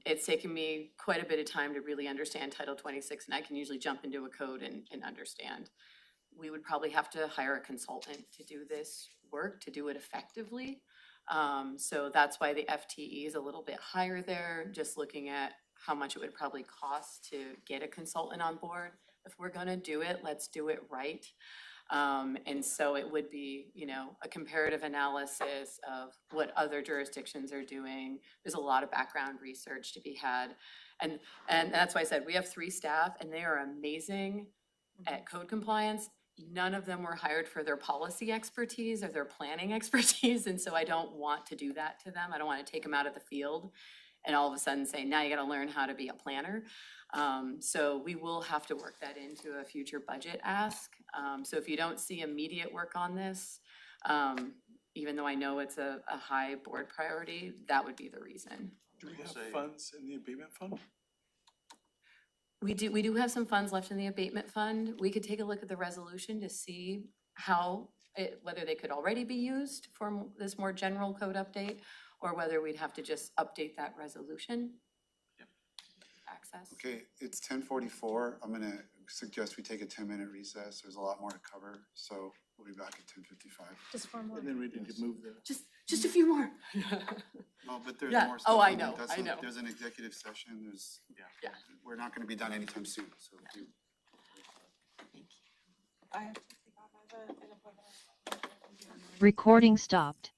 It's taken me quite a bit of time to really understand Title 26, and I can usually jump into a code and understand. We would probably have to hire a consultant to do this work, to do it effectively. So that's why the FTE is a little bit higher there, just looking at how much it would probably cost to get a consultant on board. If we're gonna do it, let's do it right. And so it would be, a comparative analysis of what other jurisdictions are doing. There's a lot of background research to be had. And that's why I said we have 3 staff and they are amazing at code compliance. None of them were hired for their policy expertise or their planning expertise. And so I don't want to do that to them. I don't want to take them out of the field and all of a sudden say, now you got to learn how to be a planner. So we will have to work that into a future budget ask. So if you don't see immediate work on this, even though I know it's a high board priority, that would be the reason. Do we have funds in the abatement fund? We do have some funds left in the abatement fund. We could take a look at the resolution to see whether they could already be used for this more general code update, or whether we'd have to just update that resolution. Access. Okay, it's 10:44. I'm gonna suggest we take a 10-minute recess. There's a lot more to cover, so we'll be back at 10:55. Just for more. And then we need to move the. Just a few more. No, but there's Yeah. more stuff. Oh, I mean, know, that's I a- know. There's an executive session, there's. Yeah. We're not gonna be done anytime soon, so. I have to take off, I have an appointment. Recording stopped.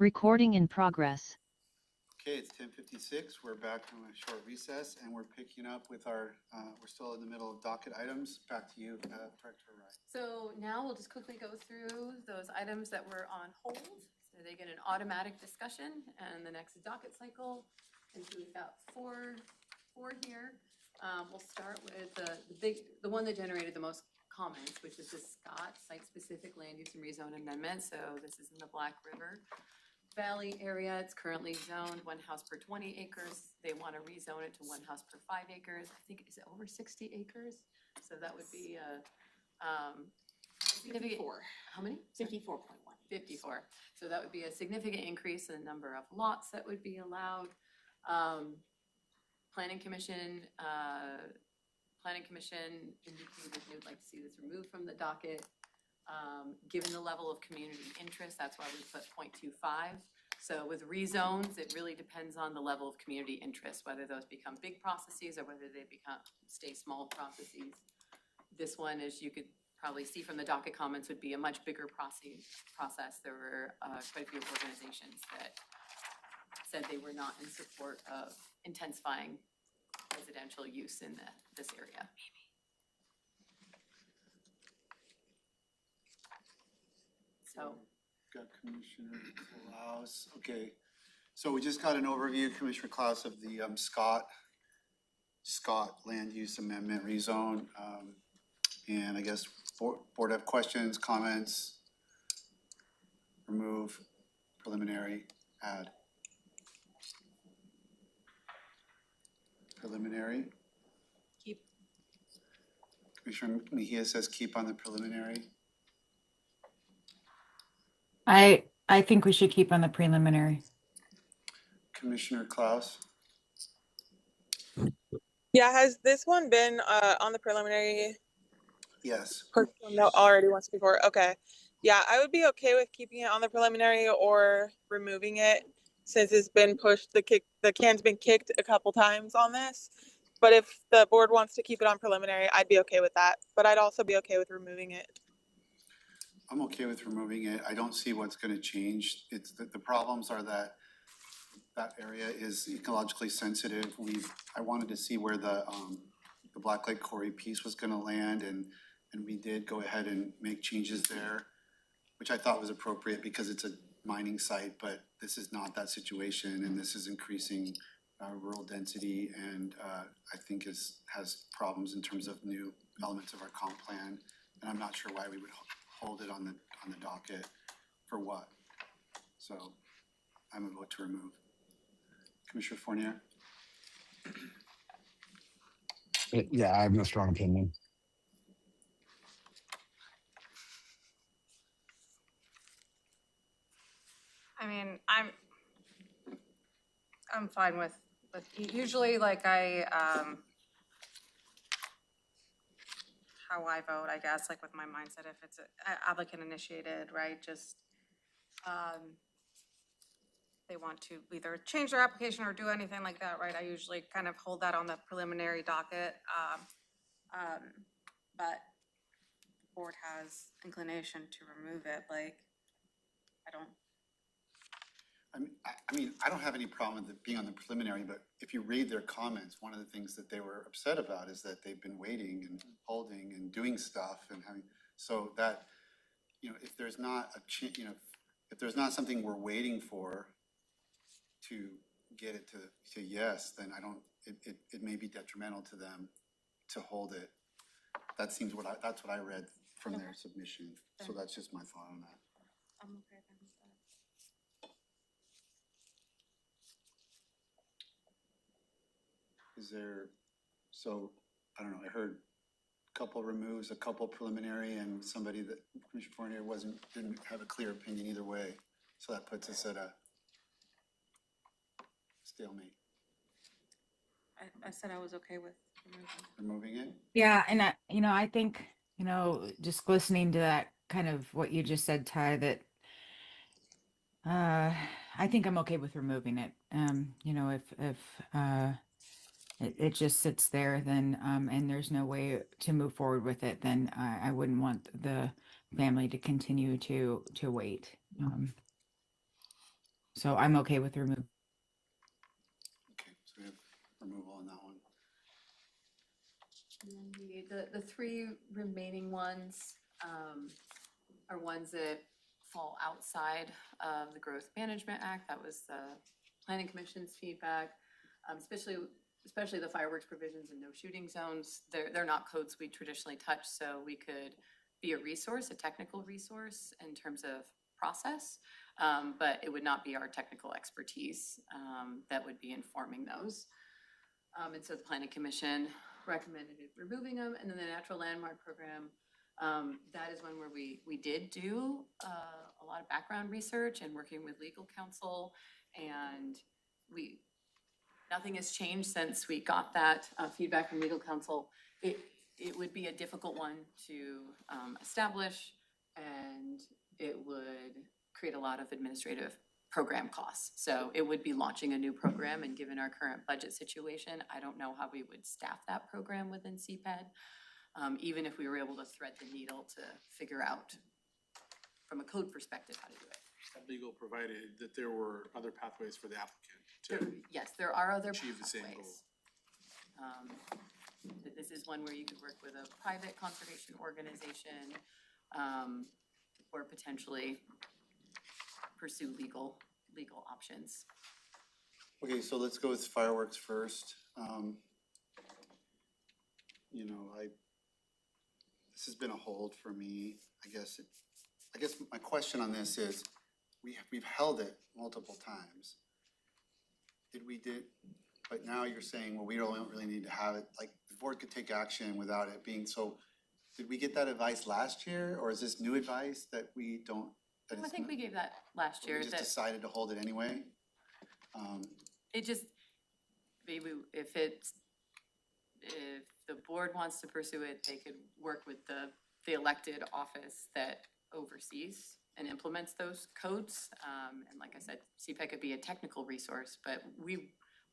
Recording in progress. Okay, it's 10:56. We're back from a short recess and we're picking up with our, we're still in the middle of docket items. Back to you, Director Wright. So now we'll just quickly go through those items that were on hold. So they get an automatic discussion and the next docket cycle. And so we've got four here. We'll start with the one that generated the most comments, which is the Scott site-specific land use and rezone amendment. So this is in the Black River Valley area. It's currently zoned 1 house per 20 acres. They want to rezone it to 1 house per 5 acres. I think, is it over 60 acres? So that would be significant. 54. How many? 54.1. 54. So that would be a significant increase in the number of lots that would be allowed. Planning Commission indicated they would like to see this removed from the docket. Given the level of community interest, that's why we put 0.25. So with rezones, it really depends on the level of community interest, whether those become big processes or whether they stay small processes. This one, as you could probably see from the docket comments, would be a much bigger process. There were quite a few organizations that said they were not in support of intensifying residential use in this area. So, Got Commissioner Klaus. Okay, so we just got an overview, Commissioner Klaus, of the Scott Land Use Amendment rezone. And I guess board have questions, comments, remove, preliminary, add. Preliminary. Keep. Commissioner Mejia says keep on the preliminary. I think we should keep on the preliminary. Commissioner Klaus. Yeah, has this one been on the preliminary Yes. no, already once before? Okay. Yeah, I would be okay with keeping it on the preliminary or removing it since it's been pushed, the can's been kicked a couple times on this. But if the board wants to keep it on preliminary, I'd be okay with that. But I'd also be okay with removing it. I'm okay with removing it. I don't see what's gonna change. It's the problems are that area is ecologically sensitive. I wanted to see where the Black Lake Quarry piece was gonna land and we did go ahead and make changes there, which I thought was appropriate because it's a mining site, but this is not that situation and this is increasing rural density and I think has problems in terms of new elements of our comp plan. And I'm not sure why we would hold it on the docket for what. So I'm gonna vote to remove. Commissioner Fournier? Yeah, I have no strong opinion. I mean, I'm fine with, usually like how I vote, I guess, like with my mindset, if it's applicant initiated, right, just, they want to either change their application or do anything like that, right, I usually kind of hold that on the preliminary docket, but the board has inclination to remove it, like, I don't have any problem with it being on the preliminary, but if you read their comments, one of the things that they were upset about is that they've been waiting and holding and doing stuff and having, so that, if there's not if there's not something we're waiting for to get it to yes, then it may be detrimental to them to hold it. That's what I read from their submission, so that's just my thought on that. I'm okay with that. Is there, so, I don't know, I heard a couple removes, a couple preliminary, and somebody that Commissioner Fournier didn't have a clear opinion either way. So that puts us at a stalemate. I said I was okay with Removing it? Yeah, and I think, just listening to that kind of what you just said, Ty, that I think I'm okay with removing it. If it just sits there, then and there's no way to move forward with it, then I wouldn't want the family to continue to wait. So I'm okay with removing. Okay, so we have removal on that one. And then the three remaining ones, are ones that fall outside of the Growth Management Act. That was the Planning Commission's feedback, especially the fireworks provisions and no shooting zones. They're not codes we traditionally touch, so we could be a resource, a technical resource in terms of process, but it would not be our technical expertise that would be informing those. And so the Planning Commission recommended removing them, and then the Natural Landmark Program, that is one where we did do a lot of background research and working with legal counsel, and nothing has changed since we got that feedback from legal counsel. It would be a difficult one to establish, and it would create a lot of administrative program costs. So it would be launching a new program, and given our current budget situation, I don't know how we would staff that program within CPED, even if we were able to thread the needle to figure out from a code perspective how to do it. Legal provided that there were other pathways for the applicant to Yes, there are other achieve the same goal. pathways. This is one where you could work with a private conservation organization, or potentially pursue legal options. Okay, so let's go with fireworks first. You know, this has been a hold for me. I guess my question on this is, we've held it multiple times. But now you're saying, well, we don't really need to have it, like, the board could take action without it being, so did we get that advice last year, or is this new advice that we don't? I think we gave that last year. We just that decided to hold it anyway? It just, maybe if the board wants to pursue it, they could work with the elected office that oversees and implements those codes. And like I said, CPEC could be a technical resource, but we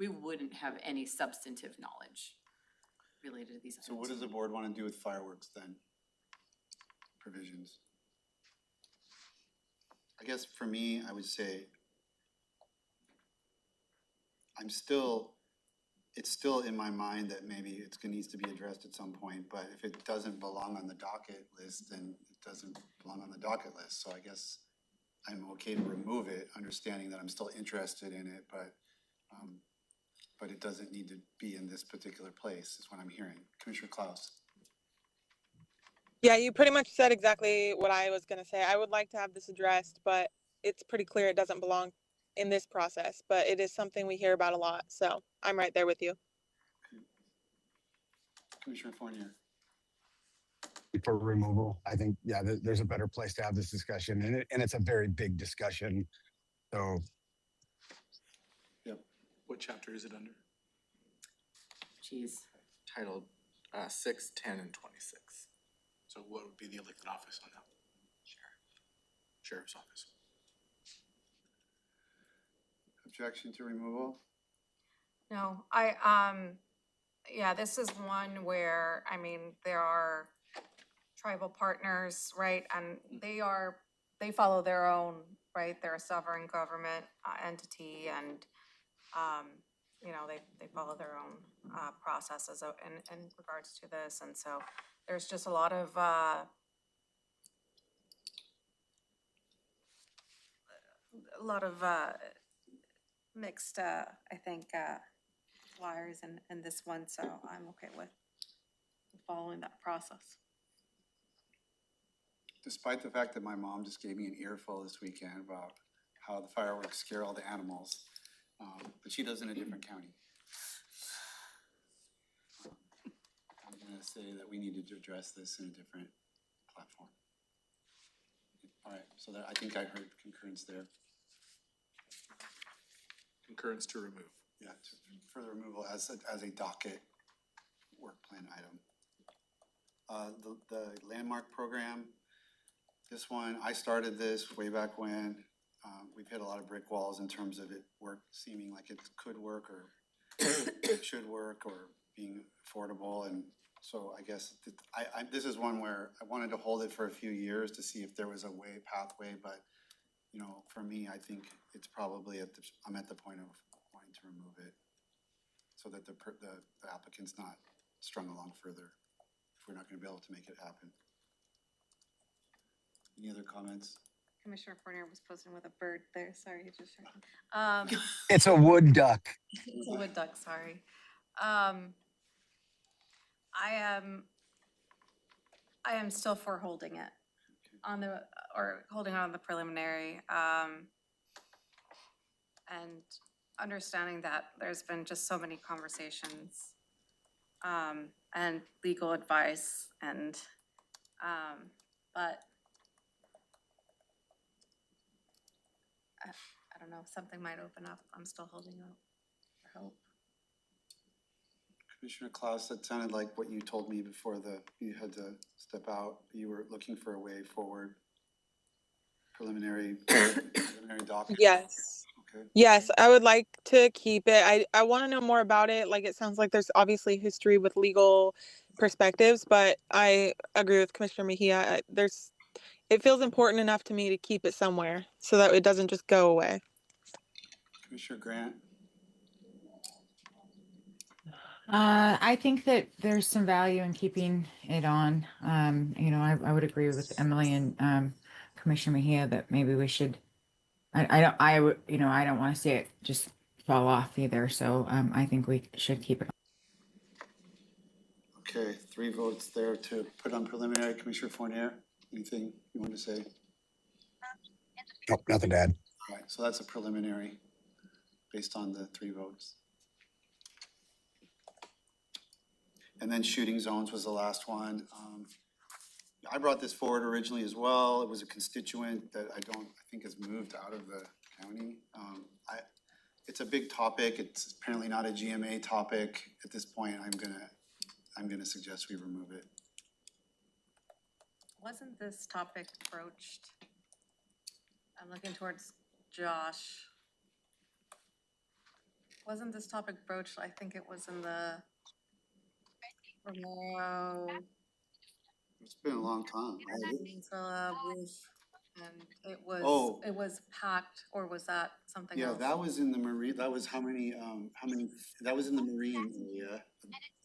wouldn't have any substantive knowledge related to these items. So what does the board want to do with fireworks then? Provisions? I guess for me, I would say, it's still in my mind that maybe it needs to be addressed at some point, but if it doesn't belong on the docket list, then it doesn't belong on the docket list. So I guess I'm okay to remove it, understanding that I'm still interested in it, but it doesn't need to be in this particular place, is what I'm hearing. Commissioner Klaus. Yeah, you pretty much said exactly what I was gonna say. I would like to have this addressed, but it's pretty clear it doesn't belong in this process, but it is something we hear about a lot, so I'm right there with you. Commissioner Fournier. For removal. I think, yeah, there's a better place to have this discussion, and it's a very big discussion. So What chapter is it under? Geez. Titled 6, 10, and 26. So what would be the elected office on that? Sheriff's office. Objection to removal? No, yeah, this is one where, I mean, there are tribal partners, right? And they follow their own, right? They're a sovereign government entity, and, you know, they follow their own processes in regards to this. And so there's just a lot of mixed, I think, flyers in this one, so I'm okay with following that process. Despite the fact that my mom just gave me an earful this weekend about how the fireworks scare all the animals, but she does in a different county. I'm gonna say that we needed to address this in a different platform. All right, so I think I heard concurrence there. Concurrence to remove. Yeah, for the removal as a docket work plan item. The landmark program, this one, I started this way back when. We've hit a lot of brick walls in terms of it seeming like it could work or it should work or being affordable. And so I guess this is one where I wanted to hold it for a few years to see if there was a pathway, but you know, for me, I think it's probably I'm at the point of wanting to remove it so that the applicant's not strung along further if we're not gonna be able to make it happen. Any other comments? Commissioner Fournier was posing with a bird there, sorry, he just. It's a wood duck. It's a wood duck, sorry. I am still for holding it on the, or holding on the preliminary, and understanding that there's been just so many conversations, and legal advice and, but I don't know, something might open up. I'm still holding out for hope. Commissioner Klaus, that sounded like what you told me before you had to step out. You were looking for a way forward. Preliminary document. Yes. Okay. Yes, I would like to keep it. I want to know more about it. Like, it sounds like there's obviously history with legal perspectives, but I agree with Commissioner Mejia. It feels important enough to me to keep it somewhere so that it doesn't just go away. Commissioner Grant? I think that there's some value in keeping it on. You know, I would agree with Emily and Commissioner Mejia that maybe we should. I would, you know, I don't want to see it just fall off either. So I think we should keep it. Okay, 3 votes there to put on preliminary. Commissioner Fournier, anything you want to say? Nope, nothing to add. All right, so that's a preliminary based on the 3 votes. And then shooting zones was the last one. I brought this forward originally as well. It was a constituent that I think has moved out of the county. It's a big topic. It's apparently not a GMA topic. At this point, I'm gonna suggest we remove it. Wasn't this topic broached? I'm looking towards Josh. Wasn't this topic broached? I think it was in the Romero, It's been a long time. booth, and it was, Oh. it was packed, or was that something Yeah, else? that was in the marine, that was how many, that was in the marine area.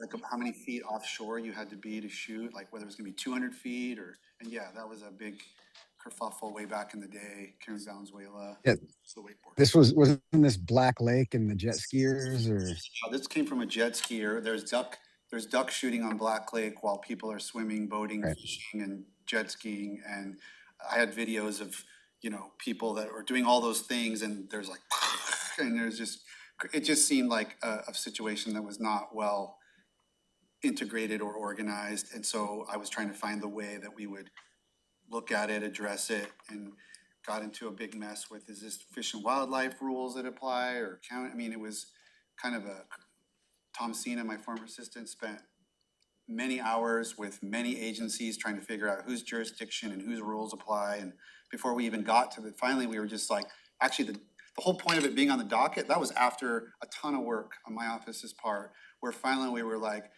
Like how many feet offshore you had to be to shoot, like whether it was gonna be 200 feet and yeah, that was a big kerfuffle way back in the day, Karen's Valenzuela. Yeah. So wakeboard. This wasn't this Black Lake and the jet skiers or? This came from a jet skier. There's duck shooting on Black Lake while people are swimming, boating, Right. fishing and jet skiing. And I had videos of, you know, people that were doing all those things and there's like, and it just seemed like a situation that was not well integrated or organized. And so I was trying to find the way that we would look at it, address it, and got into a big mess with, is this Fish and Wildlife rules that apply or county? I mean, it was kind of Tom Cena, my former assistant, spent many hours with many agencies trying to figure out whose jurisdiction and whose rules apply. And before we even got to finally we were just like, actually the whole point of it being on the docket, that was after a ton of work on my office's part, where finally we were like,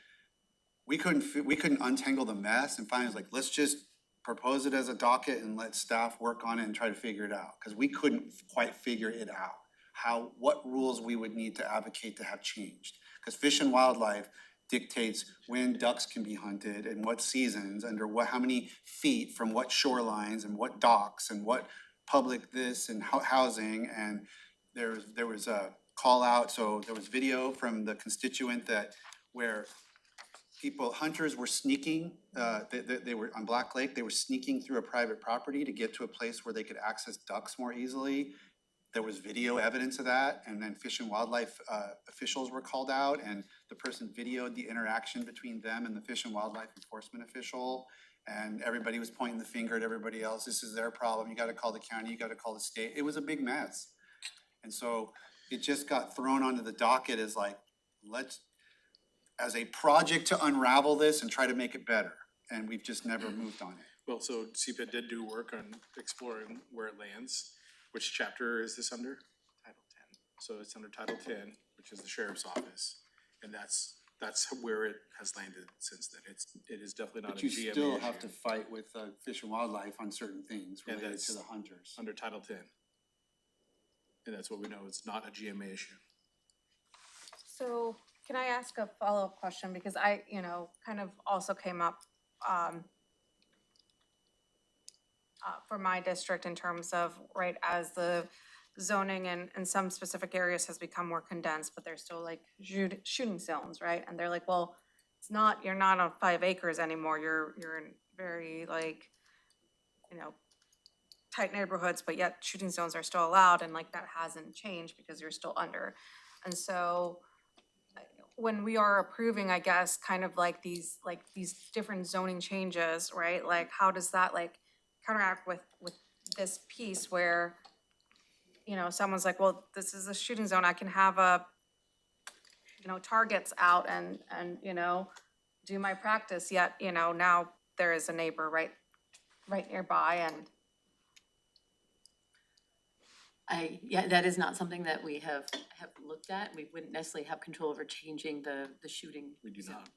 we couldn't untangle the mess, and finally it was like, let's just propose it as a docket and let staff work on it and try to figure it out. Because we couldn't quite figure it out, what rules we would need to advocate to have changed. Because Fish and Wildlife dictates when ducks can be hunted and what seasons, under how many feet from what shorelines and what docks and what public this and housing. And there was a call out, so there was video from the constituent where hunters were sneaking, they were on Black Lake, they were sneaking through a private property to get to a place where they could access ducks more easily. There was video evidence of that, and then Fish and Wildlife officials were called out, and the person videoed the interaction between them and the Fish and Wildlife enforcement official, and everybody was pointing the finger at everybody else. This is their problem. You gotta call the county, you gotta call the state. It was a big mess. And so it just got thrown onto the docket as like, as a project to unravel this and try to make it better. And we've just never moved on it. Well, so CPA did do work on exploring where it lands. Which chapter is this under? Title 10. So it's under Title 10, which is the sheriff's office. And that's that's where it has landed since then. It is definitely not But a you GMA still have issue to fight with Fish and Wildlife on certain things And related to that's- the hunters. under Title 10. And that's what we know, it's not a GMA issue. So can I ask a follow-up question? Because I, you know, kind of also came up for my district in terms of, right, as the zoning in some specific areas has become more condensed, but there's still like shooting zones, right? And they're like, well, it's not, you're not on 5 acres anymore. You're in very like, you know, tight neighborhoods, but yet shooting zones are still allowed, and like that hasn't changed because you're still under. And so when we are approving, I guess, kind of like these different zoning changes, right? Like, how does that like counteract with this piece where, you know, someone's like, well, this is a shooting zone, I can have you know, targets out and, you know, do my practice, yet, you know, now there is a neighbor right nearby and. Yeah, that is not something that we have looked at. We wouldn't necessarily have control over changing the shooting We do not.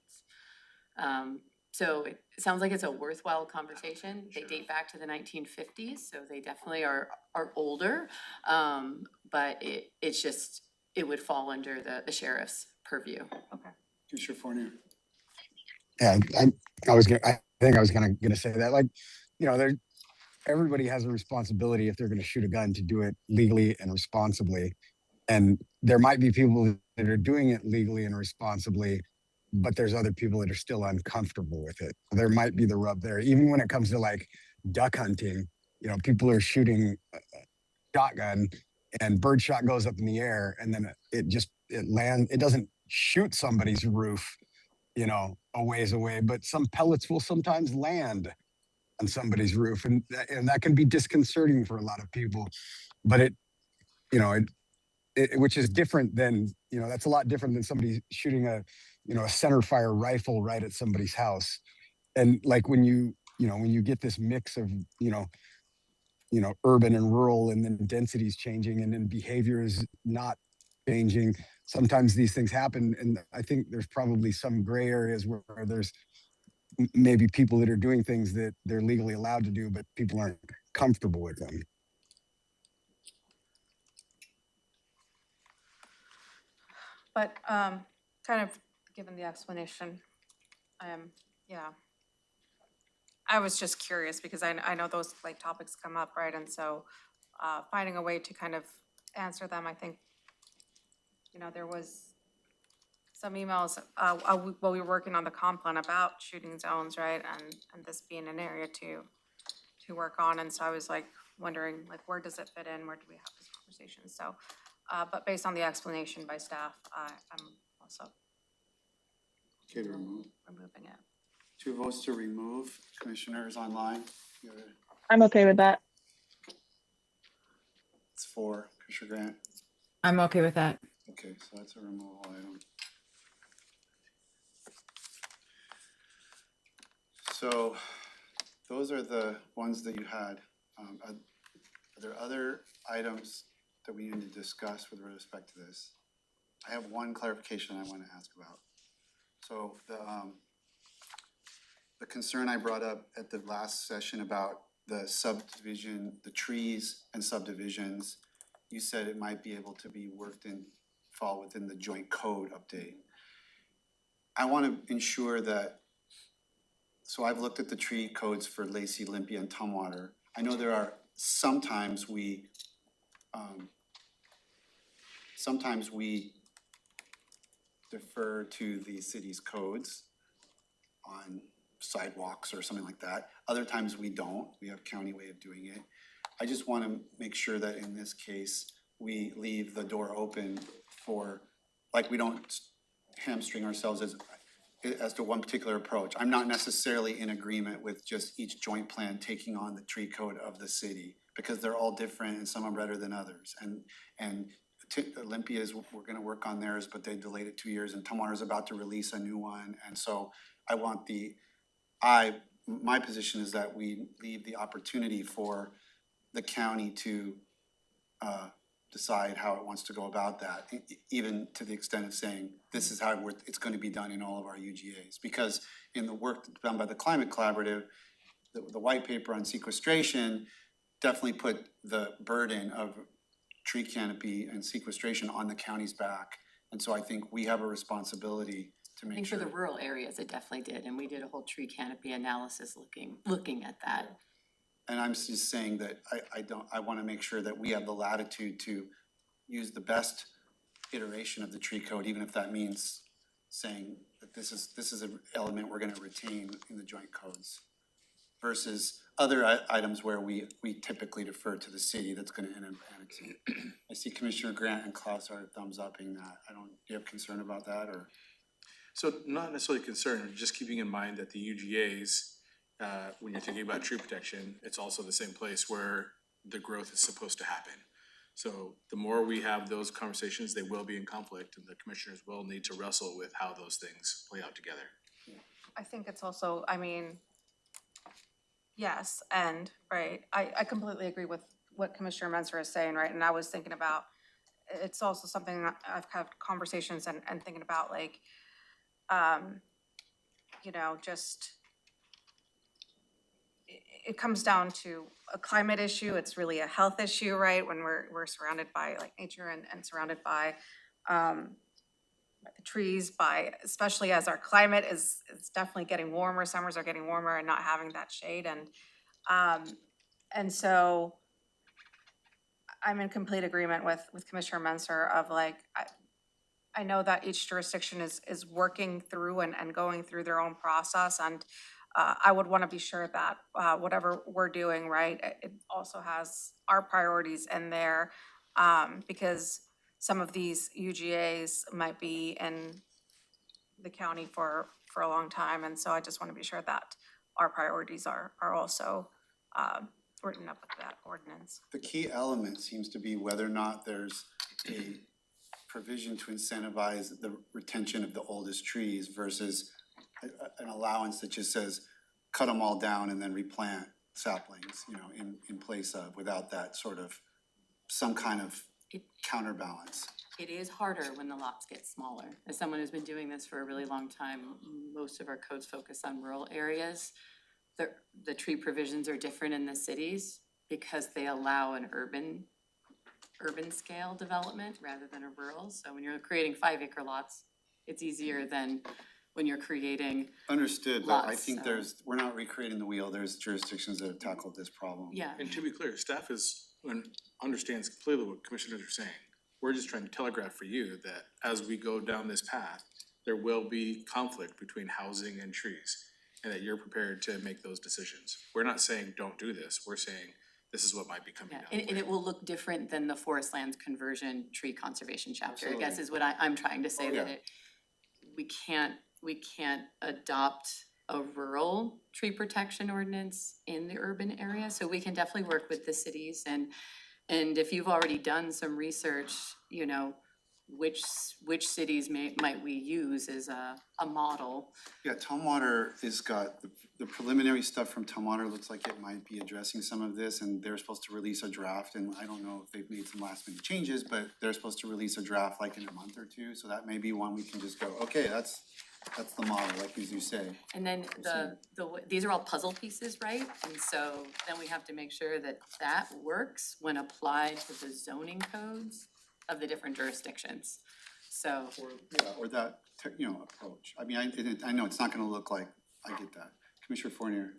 zones. So it sounds like it's a worthwhile conversation. They date back to the 1950s, so they definitely are older. But it's just, it would fall under the sheriff's purview. Okay. Commissioner Fournier. Yeah, I think I was gonna say that, like, you know, everybody has a responsibility if they're gonna shoot a gun to do it legally and responsibly. And there might be people that are doing it legally and responsibly, but there's other people that are still uncomfortable with it. There might be the rub there. Even when it comes to like duck hunting, you know, people are shooting a shotgun and bird shot goes up in the air and then it doesn't shoot somebody's roof, you know, a ways away, but some pellets will sometimes land on somebody's roof, and that can be disconcerting for a lot of people. But which is different than, you know, that's a lot different than somebody shooting a center fire rifle right at somebody's house. And like when you get this mix of urban and rural, and then densities changing, and then behavior is not changing, sometimes these things happen. And I think there's probably some gray areas where there's maybe people that are doing things that they're legally allowed to do, but people aren't comfortable with them. But kind of given the explanation, yeah. I was just curious because I know those like topics come up, right? And so finding a way to kind of answer them, I think, you know, there was some emails while we were working on the comp plan about shooting zones, right? And this being an area to work on. And so I was like wondering, like, where does it fit in? Where do we have this conversation? So, but based on the explanation by staff, I'm also Okay to remove. removing it. 2 votes to remove. Commissioners online. I'm okay with that. It's 4. Commissioner Grant. I'm okay with that. Okay, so that's a removal item. So those are the ones that you had. Are there other items that we need to discuss with respect to this? I have one clarification I want to ask about. So the concern I brought up at the last session about the subdivision, the trees and subdivisions, you said it might be able to be worked in, fall within the joint code update. I want to ensure that, so I've looked at the tree codes for Lacey, Olympia, and Tumwater. I know there are, sometimes we defer to the city's codes on sidewalks or something like that. Other times we don't. We have county way of doing it. I just want to make sure that in this case, we leave the door open for, like, we don't hamstring ourselves as to one particular approach. I'm not necessarily in agreement with just each joint plan taking on the tree code of the city, because they're all different and some are better than others. And Olympia's, we're gonna work on theirs, but they delayed it 2 years, and Tumwater's about to release a new one. And so I want my position is that we leave the opportunity for the county to decide how it wants to go about that, even to the extent of saying, this is how it's gonna be done in all of our UGAs. Because in the work done by the Climate Collaborative, the white paper on sequestration definitely put the burden of tree canopy and sequestration on the county's back. And so I think we have a responsibility to I make think for sure. the rural areas, it definitely did, and we did a whole tree canopy analysis looking at that. And I'm just saying that I wanna make sure that we have the latitude to use the best iteration of the tree code, even if that means saying that this is an element we're gonna retain in the joint codes. Versus other items where we typically defer to the city that's gonna end up annexing. I see Commissioner Grant and Klaus are thumbs upping that. Do you have concern about that, or? So not necessarily concerned, just keeping in mind that the UGAs, when you're thinking about tree protection, it's also the same place where the growth is supposed to happen. So the more we have those conversations, they will be in conflict, and the commissioners will need to wrestle with how those things play out together. I think it's also, I mean, yes, and, right, I completely agree with what Commissioner Menser is saying, right, and I was thinking about, it's also something that I've had conversations and thinking about, like, you know, just, it comes down to a climate issue, it's really a health issue, right, when we're surrounded by like nature and surrounded by, the trees, by, especially as our climate is definitely getting warmer, summers are getting warmer and not having that shade, and so I'm in complete agreement with Commissioner Menser of like, I know that each jurisdiction is working through and going through their own process, and I would want to be sure that whatever we're doing, right, it also has our priorities in there, because some of these UGAs might be in the county for a long time, and so I just want to be sure that our priorities are also written up with that ordinance. The key element seems to be whether or not there's a provision to incentivize the retention of the oldest trees versus an allowance that just says, cut them all down and then replant saplings, you know, in place of, without that sort of, some kind of counterbalance. It is harder when the lots get smaller. As someone who's been doing this for a really long time, most of our codes focus on rural areas. The tree provisions are different in the cities because they allow an urban scale development rather than a rural. So when you're creating 5-acre lots, it's easier than when you're creating Understood, but I lots, think so- we're not recreating the wheel. There's jurisdictions that have tackled this problem. Yeah. And to be clear, staff understands completely what commissioners are saying. We're just trying to telegraph for you that as we go down this path, there will be conflict between housing and trees, and that you're prepared to make those decisions. We're not saying don't do this, we're saying this is what might be coming Yeah, down. and it will look different than the forest lands conversion tree conservation chapter, I guess Absolutely. is what I'm trying to say, Oh, that yeah. we can't adopt a rural tree protection ordinance in the urban area, so we can definitely work with the cities, and if you've already done some research, you know, which cities might we use as a model? Yeah, Tumwater has got, the preliminary stuff from Tumwater looks like it might be addressing some of this, and they're supposed to release a draft, and I don't know if they've made some last minute changes, but they're supposed to release a draft like in a month or two, so that may be one we can just go, okay, that's the model, like as you say. And then these are all puzzle pieces, right? And so then we have to make sure that that works when applied to the zoning codes of the different jurisdictions. So, Or that, approach. I mean, I know it's not gonna look like, I get that. Commissioner Fournier.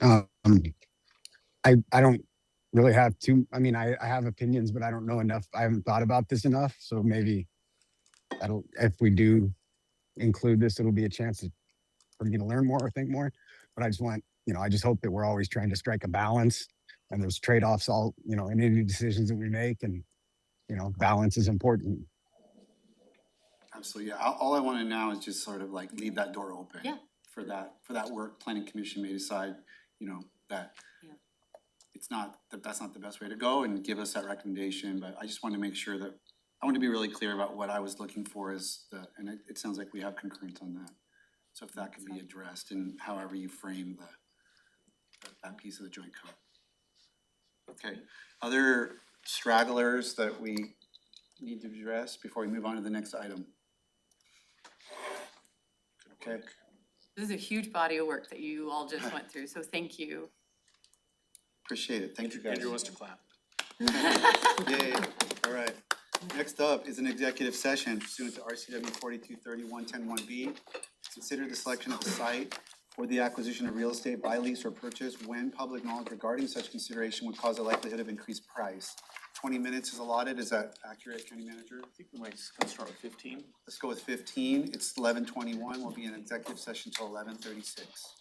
I don't really have I have opinions, but I don't know enough. I haven't thought about this enough, so maybe if we do include this, it'll be a chance for me to learn more or think more. But I just want, I just hope that we're always trying to strike a balance, and there's trade-offs in any decisions that we make, and, balance is important. Absolutely, yeah. All I wanna now is just sort of like leave that door open. Yeah. For that work, planning commission may decide, that Yeah. that's not the best way to go, and give us that recommendation, but I just wanted to make sure that, I want to be really clear about what I was looking for and it sounds like we have concurrence on that. So if that could be addressed in however you frame that piece of the joint code. Okay, other stragglers that we need to address before we move on to the next item? Okay, This is a huge body of work that you all just went through, so thank you. appreciate it, thank you guys. Andrew wants to clap. Yay, all right. Next up is an executive session pursuant to RCW 4231-10-1B. Consider the selection of a site for the acquisition of real estate by lease or purchase when public knowledge regarding such consideration would cause a likelihood of increased price. 20 minutes is allotted, is that accurate, County Manager? I think we might start with 15. Let's go with 15, it's 11:21, we'll be in executive session till 11:36.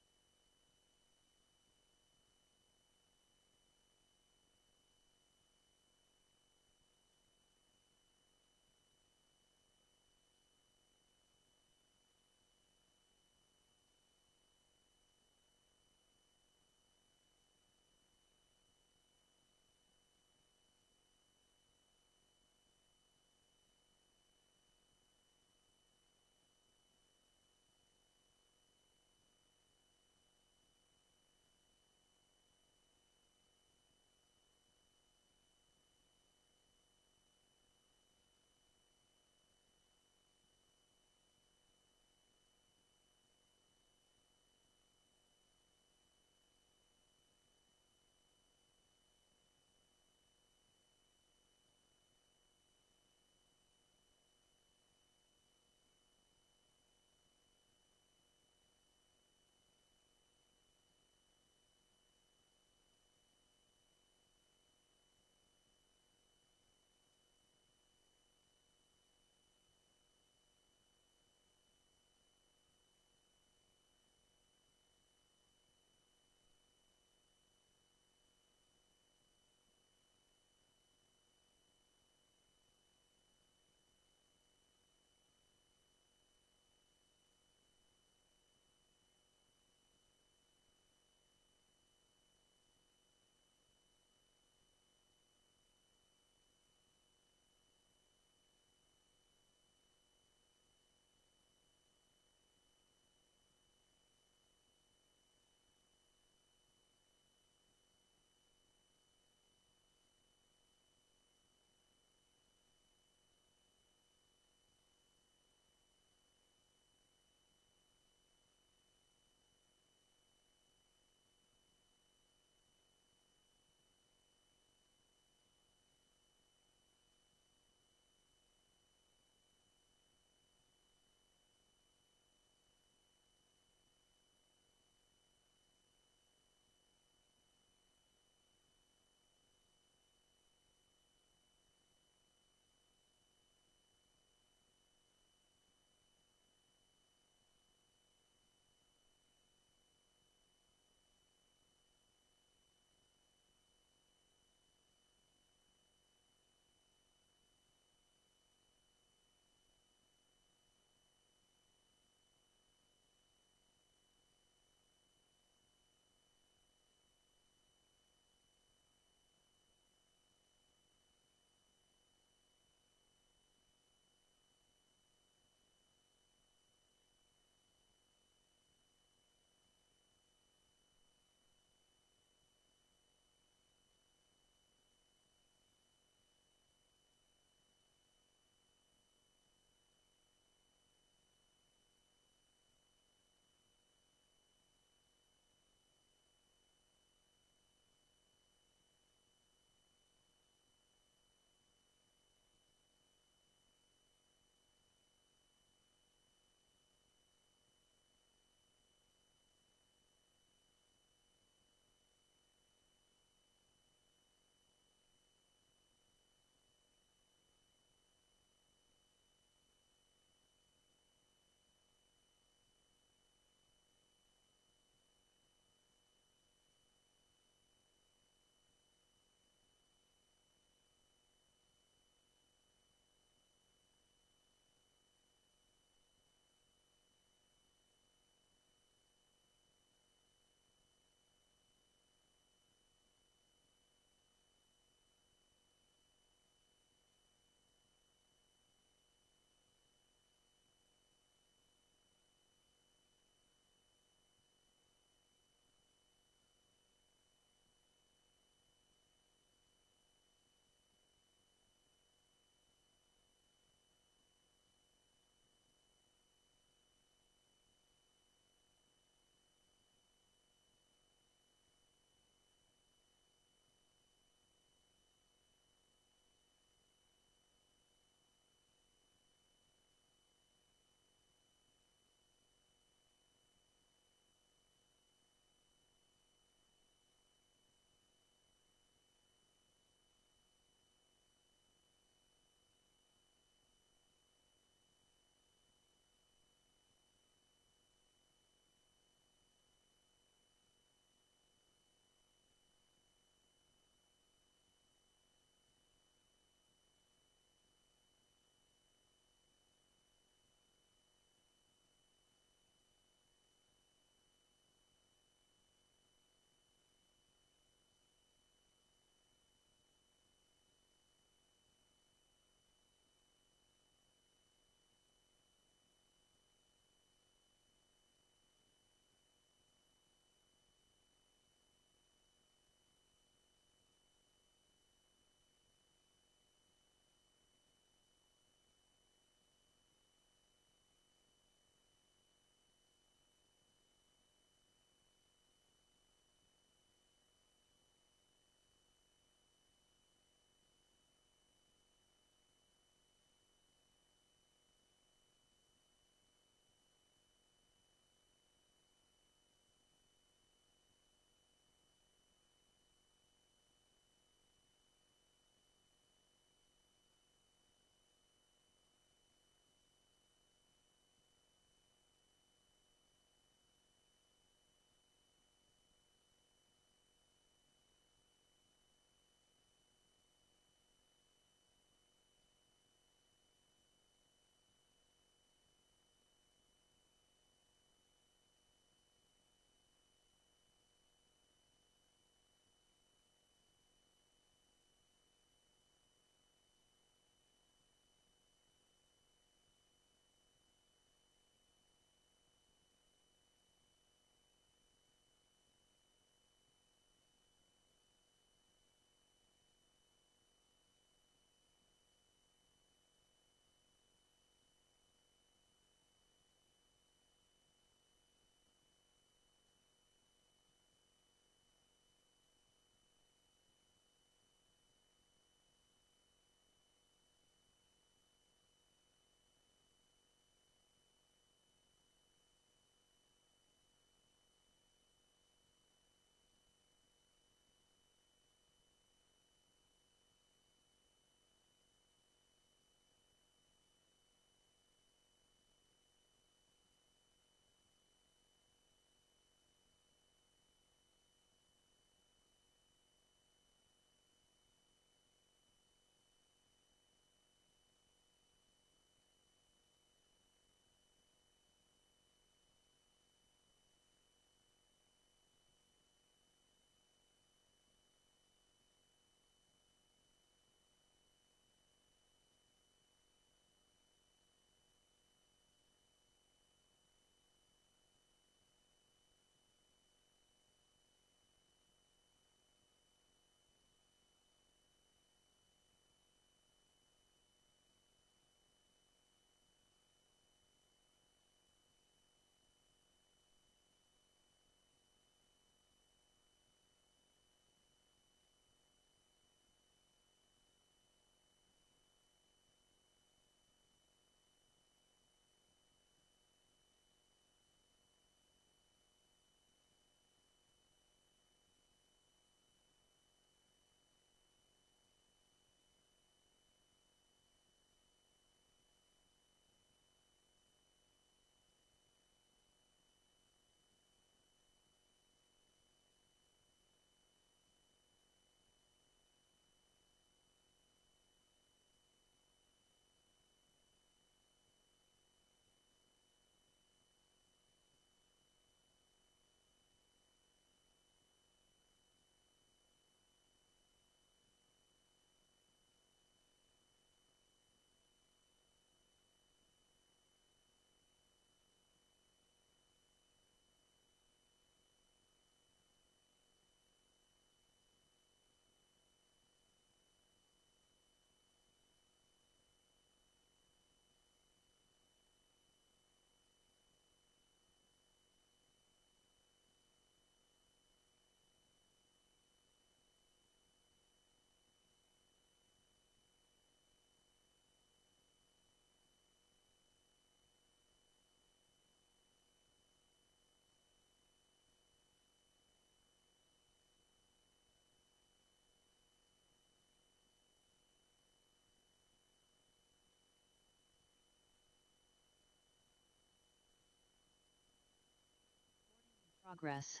Progress.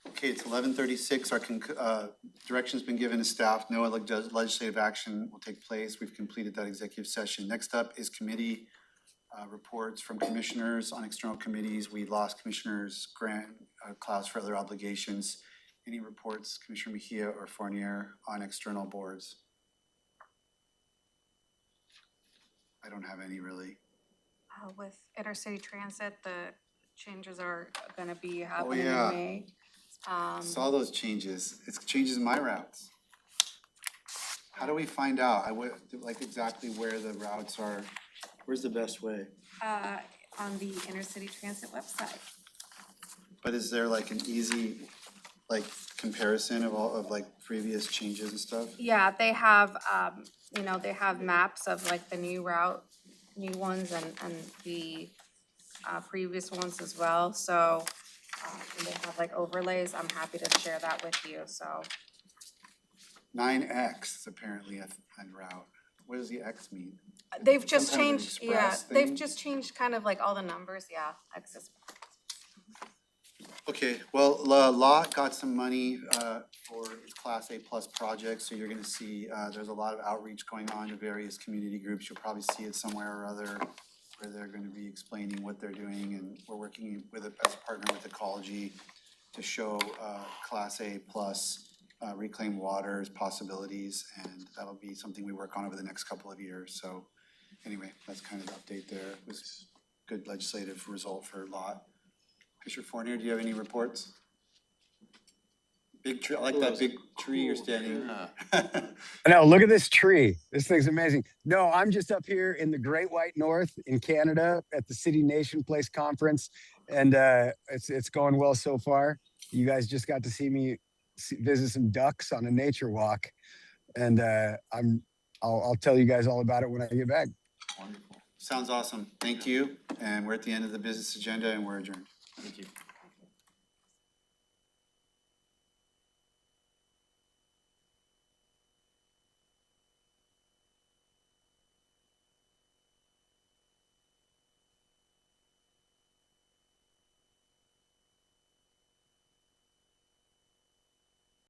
Okay, it's 11:36. Our direction's been given to staff. No legislative action will take place. We've completed that executive session. Next up is committee reports from commissioners on external committees. We lost Commissioners Grant, Klaus for other obligations. Any reports, Commissioner Mejia or Fournier, on external boards? I don't have any really. With intercity transit, the changes are gonna be happening in yeah. May. Saw those changes. It's changes in my routes. How do we find out? I would like exactly where the routes are. Where's the best way? On the intercity transit website. But is there like an easy, like, comparison of all of like previous changes and stuff? Yeah, they have, you know, they have maps of like the new ones and the previous ones as well, so and they have like overlays. I'm happy to share that with you, so. 9X is apparently a route. What does the X mean? They've just Some kind of an changed, express they've thing? just changed kind of like all the numbers, yeah, access. Okay, well, Lot got some money for its Class A plus project, so you're gonna see, there's a lot of outreach going on to various community groups. You'll probably see it somewhere or other where they're gonna be explaining what they're doing, and we're working with, as a partner with Ecology to show Class A plus reclaimed waters possibilities, and that'll be something we work on over the next couple of years. So anyway, that's kind of the update there. It was a good legislative result for Lot. Commissioner Fournier, do you have any reports? Big tree, I like that big tree you're standing. No, look at this tree. This thing's amazing. No, I'm just up here in the Great White North in Canada at the City Nation Place Conference, and it's going well so far. You guys just got to see me visit some ducks on a nature walk, and I'll tell you guys all about it when I get back. Wonderful. Sounds awesome. Thank you. And we're at the end of the business agenda and we're adjourned. Thank you.